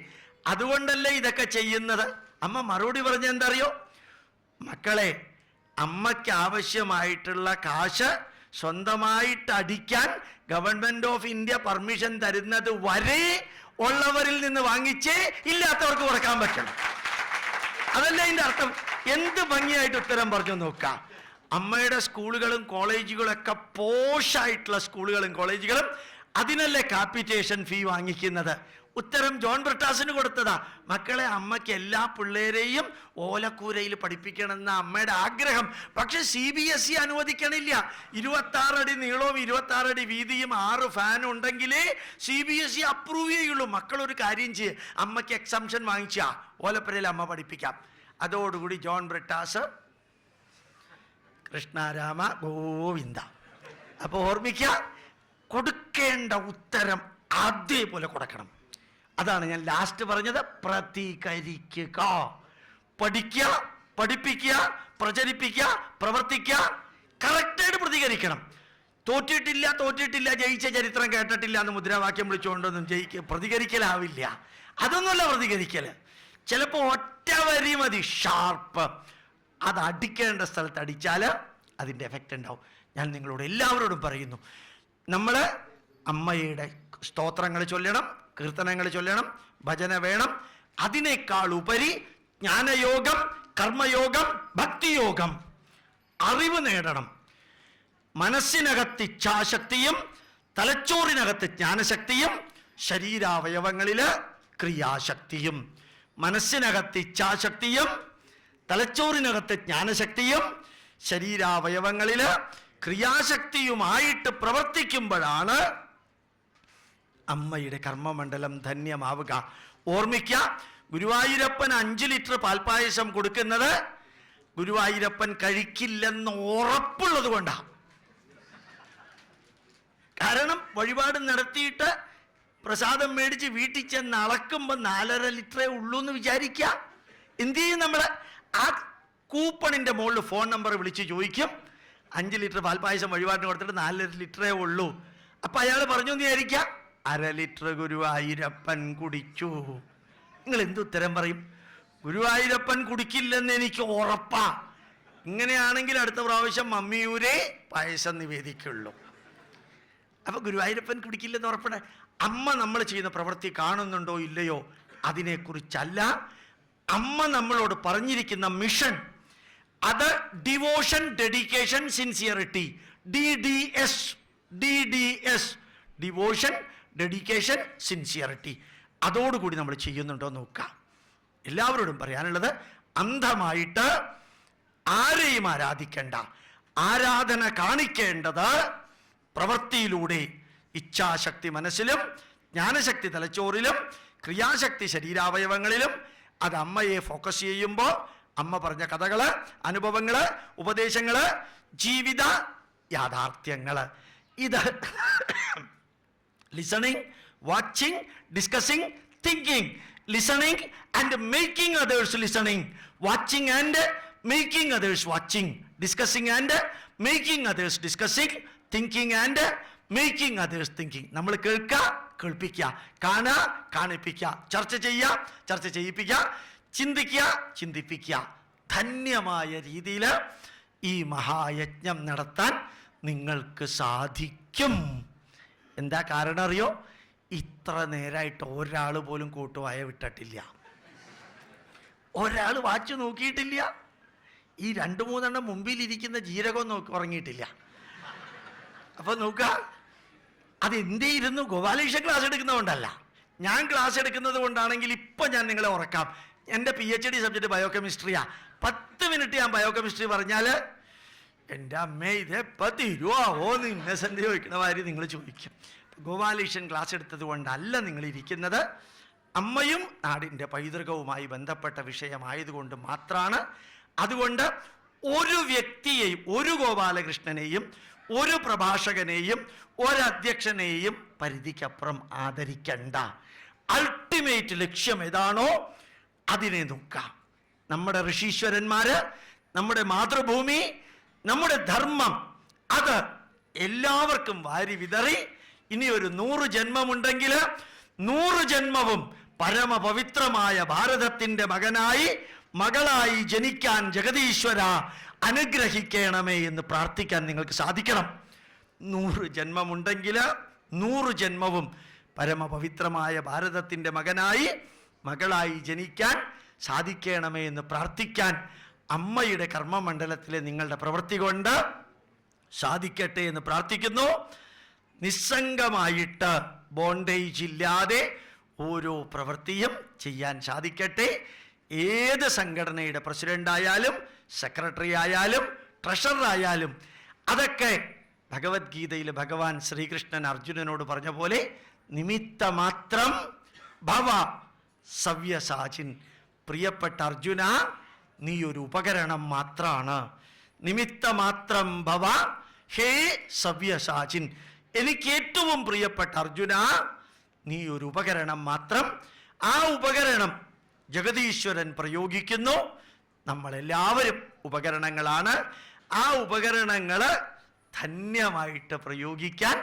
[SPEAKER 1] അതുകൊണ്ടല്ലേ ഇതൊക്കെ ചെയ്യുന്നത്? അമ്മ മറുപടി പറഞ്ഞ എന്തറിയോ? മക്കളെ, അമ്മയ്ക്ക് ആവശ്യമായിട്ടുള്ള കാശ് സ്വന്തമായിട്ട് അടിക്കാൻ ഗവൺമെന്റ് ഓഫ് ഇന്ത്യ പെർമിഷൻ തരുന്നത് വരെ ഉള്ളവരിൽ നിന്ന് വാങ്ങിച്ചേ ഇല്ലാത്തവർക്ക് കൊടുക്കാൻ പറ്റണം. അതല്ലേ അതിന്റെ അർത്ഥം. എന്ത് ഭംഗിയായിട്ട് ഉത്തരം പറഞ്ഞു നോക്കാം. അമ്മയുടെ സ്കൂളുകളും കോളേജുകളും ഒക്കെ പോഷായിട്ടുള്ള സ്കൂളുകളും കോളേജുകളും അതിനല്ലേ കാപ്പിറ്റേഷൻ ഫീ വാങ്ങിക്കുന്നത്. ഉത്തരം ജോൺ ബ്രിട്ടാസിന് കൊടുത്തതാ. മക്കളെ, അമ്മയ്ക്ക് എല്ലാ പിള്ളേരെയും ഓലക്കൂരയിൽ പഠിപ്പിക്കണമെന്ന അമ്മയുടെ ആഗ്രഹം. പക്ഷെ CBSE അനുവദിക്കണില്ല. 26 അടി നീളവും 26 അടി വീതിയും 6 ഫാനും ഉണ്ടെങ്കിലേ CBSE അപ്രൂവ് ചെയ്യുള്ളൂ. മക്കളൊരു കാര്യം ചെയ്യേ, അമ്മയ്ക്ക് എക്സംഷൻ വാങ്ങിച്ചാ ഓലപ്പുരയിൽ അമ്മ പഠിപ്പിക്കാം. അതോടുകൂടി ജോൺ ബ്രിട്ടാസ് കൃഷ്ണരാമ ഗോവിന്ദ. അപ്പൊ ഓർമ്മിക്കുക, കൊടുക്കേണ്ട ഉത്തരം അതേപോലെ കൊടുക്കണം. അതാണ് ഞാൻ ലാസ്റ്റ് പറഞ്ഞത്. പ്രതികരിക്കുക. പഠിക്കുക, പഠിപ്പിക്കുക, പ്രചരിപ്പിക്കുക, പ്രവർത്തിക്കുക, കറക്റ്റായിട്ട് പ്രതികരിക്കണം. തോറ്റിട്ടില്ല, ജയിച്ച ചരിത്രം കേട്ടിട്ടില്ല എന്ന് മുദ്രാവാക്യം വിളിച്ചുകൊണ്ടൊന്നും പ്രതികരിക്കലാവില്ല. അതൊന്നുമല്ല പ്രതികരിക്കല്. ചിലപ്പോൾ ഒറ്റ വരി മതി, ഷാർപ്പ്. അത് അടിക്കേണ്ട സ്ഥലത്ത് അടിച്ചാൽ അതിൻ്റെ എഫക്റ്റ് ഉണ്ടാവും. ഞാൻ നിങ്ങളോട് എല്ലാവരോടും പറയുന്നു, നമ്മൾ അമ്മയുടെ സ്തോത്രങ്ങൾ ചൊല്ലണം, കീർത്തനങ്ങൾ ചൊല്ലണം, ഭജന വേണം. അതിനേക്കാൾ ഉപരി ജ്ഞാനയോഗം, കർമ്മയോഗം, ഭക്തിയോഗം, അറിവ് നേടണം. മനസ്സിനകത്ത് ഇച്ഛാശക്തിയും തലച്ചോറിനകത്ത് ജ്ഞാനശക്തിയും ശരീരാവയവങ്ങളില് ക്രിയാശക്തിയും. മനസ്സിനകത്ത് ഇച്ഛാശക്തിയും തലച്ചോറിനകത്ത് ജ്ഞാനശക്തിയും ശരീരാവയവങ്ങളില് ക്രിയാശക്തിയുമായിട്ട് പ്രവർത്തിക്കുമ്പോഴാണ് അമ്മയുടെ കർമ്മമണ്ഡലം ധന്യമാവുക. ഓർമ്മിക്കുക, ഗുരുവായൂരപ്പൻ 5 ലിറ്റർ പാൽപ്പായസം കൊടുക്കുന്നത് ഗുരുവായൂരപ്പൻ കഴിക്കില്ലെന്ന് ഉറപ്പുള്ളത് കൊണ്ടാണ്. കാരണം വഴിപാട് നടത്തിയിട്ട് പ്രസാദം മേടിച്ച് വീട്ടിൽ ചെന്ന് അളക്കുമ്പോൾ 4.5 ലിറ്ററേ ഉള്ളൂ എന്ന് വിചാരിക്കുക. എന്ത് ചെയ്യും നമ്മൾ? ആ കൂപ്പണിൻ്റെ മുകളിൽ ഫോൺ നമ്പർ വിളിച്ച് ചോദിക്കും, 5 ലിറ്റർ പാൽപ്പായസം വഴിപാടിന് കൊടുത്തിട്ട് 4.5 ലിറ്ററേ ഉള്ളൂ. അപ്പം അയാൾ പറഞ്ഞു എന്ന് വിചാരിക്കുക, 1/2 ലിറ്റർ ഗുരുവായൂരപ്പൻ കുടിച്ചു. നിങ്ങൾ എന്തുത്തരം പറയും? ഗുരുവായൂരപ്പൻ കുടിക്കില്ലെന്ന് എനിക്ക് ഉറപ്പാ. ഇങ്ങനെയാണെങ്കിൽ അടുത്ത പ്രാവശ്യം മമ്മിയൂരേ പായസം നിവേദിക്കുള്ളൂ. അപ്പൊ ഗുരുവായൂരപ്പൻ കുടിക്കില്ലെന്ന് ഉറപ്പണേ. അമ്മ നമ്മൾ ചെയ്യുന്ന പ്രവൃത്തി കാണുന്നുണ്ടോ ഇല്ലയോ അതിനെക്കുറിച്ചല്ല. അമ്മ നമ്മളോട് പറഞ്ഞിരിക്കുന്ന മിഷൻ, അത് devotion, dedication, sincerity, DDS, devotion, dedication, sincerity. അതോടുകൂടി നമ്മൾ ചെയ്യുന്നുണ്ടോ നോക്കാം. എല്ലാവരോടും പറയാനുള്ളത്, അന്ധമായിട്ട് ആരെയും ആരാധിക്കേണ്ട. ആരാധന കാണിക്കേണ്ടത് പ്രവൃത്തിയിലൂടെ. ഇച്ഛാശക്തി മനസ്സിലും ജ്ഞാനശക്തി തലച്ചോറിലും ക്രിയാശക്തി ശരീരാവയവങ്ങളിലും. അത് അമ്മയെ ഫോക്കസ് ചെയ്യുമ്പോൾ അമ്മ പറഞ്ഞ കഥകള്, അനുഭവങ്ങള്, ഉപദേശങ്ങള്, ജീവിത യാഥാർത്ഥ്യങ്ങള്, ഇത് listening, watching, discussing, thinking. Listening and making others listening, watching and making others watching, discussing and making others discussing, thinking and making others thinking. നമ്മൾ കേൾക്കുക, കേൾപ്പിക്കുക, കാണുക, കാണിപ്പിക്കുക, ചർച്ച ചെയ്യുക, ചർച്ച ചെയ്യിപ്പിക്കുക, ചിന്തിക്കുക, ചിന്തിപ്പിക്കുക. ധന്യമായ രീതിയിൽ ഈ മഹായജ്ഞം നടത്താൻ നിങ്ങൾക്ക് സാധിക്കും. എന്താ കാരണം അറിയോ? ഇത്ര നേരമായിട്ട് ഒരാൾ പോലും കൂട്ടുവായ വിട്ടിട്ടില്ല, ഒരാൾ വാച്ച് നോക്കിയിട്ടില്ല, ഈ 2-3 മുമ്പിലിരിക്കുന്ന ജീരകം ഉറങ്ങിയിട്ടില്ല. അപ്പൊ നോക്കുക, അതെന്തേ ഇരുന്നു? ഗോപാലകൃഷ്ണൻ ക്ലാസ് എടുക്കുന്നതുകൊണ്ടല്ല, ഞാൻ ക്ലാസ് എടുക്കുന്നത് കൊണ്ടാണെങ്കിൽ ഇപ്പം ഞാൻ നിങ്ങളെ ഉറക്കാം. എൻ്റെ PhD സബ്ജക്റ്റ് ബയോകെമിസ്ട്രിയാ. 10 മിനിറ്റ് ഞാൻ ബയോകെമിസ്ട്രി പറഞ്ഞാൽ എൻ്റെ അമ്മേ ഇതെപ്പോൾ തിരുവാവോ എന്ന് ഇന്നസെൻ്റ് ചോദിക്കണ മാതിരി നിങ്ങൾ ചോദിക്കും. ഗോപാലകൃഷ്ണൻ ക്ലാസ് എടുത്തത് കൊണ്ടല്ല നിങ്ങൾ ഇരിക്കുന്നത്, അമ്മയും നാടിൻ്റെ പൈതൃകവുമായി ബന്ധപ്പെട്ട വിഷയമായതുകൊണ്ട് മാത്രമാണ്. അതുകൊണ്ട് ഒരു വ്യക്തിയെയും, ഒരു ഗോപാലകൃഷ്ണനെയും, ഒരു പ്രഭാഷകനെയും, ഒരധ്യക്ഷനെയും പരിധിക്കപ്പുറം ആദരിക്കണ്ട. അൾട്ടിമേറ്റ് ലക്ഷ്യം ഏതാണോ അതിനെ നോക്കാം. നമ്മുടെ ഋഷീശ്വരന്മാര്, നമ്മുടെ മാതൃഭൂമി, നമ്മുടെ ധർമ്മം, അത് എല്ലാവർക്കും വാരി വിതറി ഇനി ഒരു 100 ജന്മമുണ്ടെങ്കിൽ 100 ജന്മവും പരമപവിത്രമായ ഭാരതത്തിൻ്റെ മകനായി, മകളായി ജനിക്കാൻ ജഗദീശ്വര അനുഗ്രഹിക്കണമേ എന്ന് പ്രാർത്ഥിക്കാൻ നിങ്ങൾക്ക് സാധിക്കണം. 100 ജന്മമുണ്ടെങ്കിൽ 100 ജന്മവും പരമപവിത്രമായ ഭാരതത്തിൻ്റെ മകനായി മകളായി ജനിക്കാൻ സാധിക്കണമേ എന്ന് പ്രാർത്ഥിക്കാൻ അമ്മയുടെ കർമ്മമണ്ഡലത്തിലെ നിങ്ങളുടെ പ്രവൃത്തി കൊണ്ട് സാധിക്കട്ടെ എന്ന് പ്രാർത്ഥിക്കുന്നു. നിസ്സംഗമായിട്ട് ബോണ്ടേജ് ഇല്ലാതെ ഓരോ പ്രവൃത്തിയും ചെയ്യാൻ സാധിക്കട്ടെ. ഏത് സംഘടനയുടെ പ്രസിഡൻ്റായാലും സെക്രട്ടറി ആയാലും ട്രഷററായാലും അതൊക്കെ ഭഗവത്ഗീതയിൽ ഭഗവാൻ ശ്രീകൃഷ്ണൻ അർജുനനോട് പറഞ്ഞ പോലെ നിമിത്തമാത്രം ഭവ സവ്യസാചിൻ. പ്രിയപ്പെട്ട അർജുന, നീ ഒരു ഉപകരണം മാത്രമാണ്. നിമിത്തമാത്രം ഭവ ഹേ സവ്യസാചിൻ. എനിക്ക് ഏറ്റവും പ്രിയപ്പെട്ട അർജുന, നീ ഒരു ഉപകരണം മാത്രം. ആ ഉപകരണം ജഗതീശ്വരൻ പ്രയോഗിക്കുന്നു. നമ്മളെല്ലാവരും ഉപകരണങ്ങളാണ്. ആ ഉപകരണങ്ങൾ ധന്യമായിട്ട് പ്രയോഗിക്കാൻ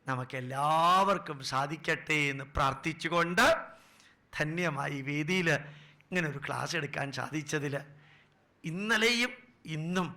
[SPEAKER 1] നമുക്കെല്ലാവർക്കും സാധിക്കട്ടെ എന്ന് പ്രാർത്ഥിച്ചുകൊണ്ട് ധന്യമായി വേദിയിൽ ഇങ്ങനൊരു ക്ലാസ് എടുക്കാൻ സാധിച്ചതിൽ ഇന്നലെയും ഇന്നും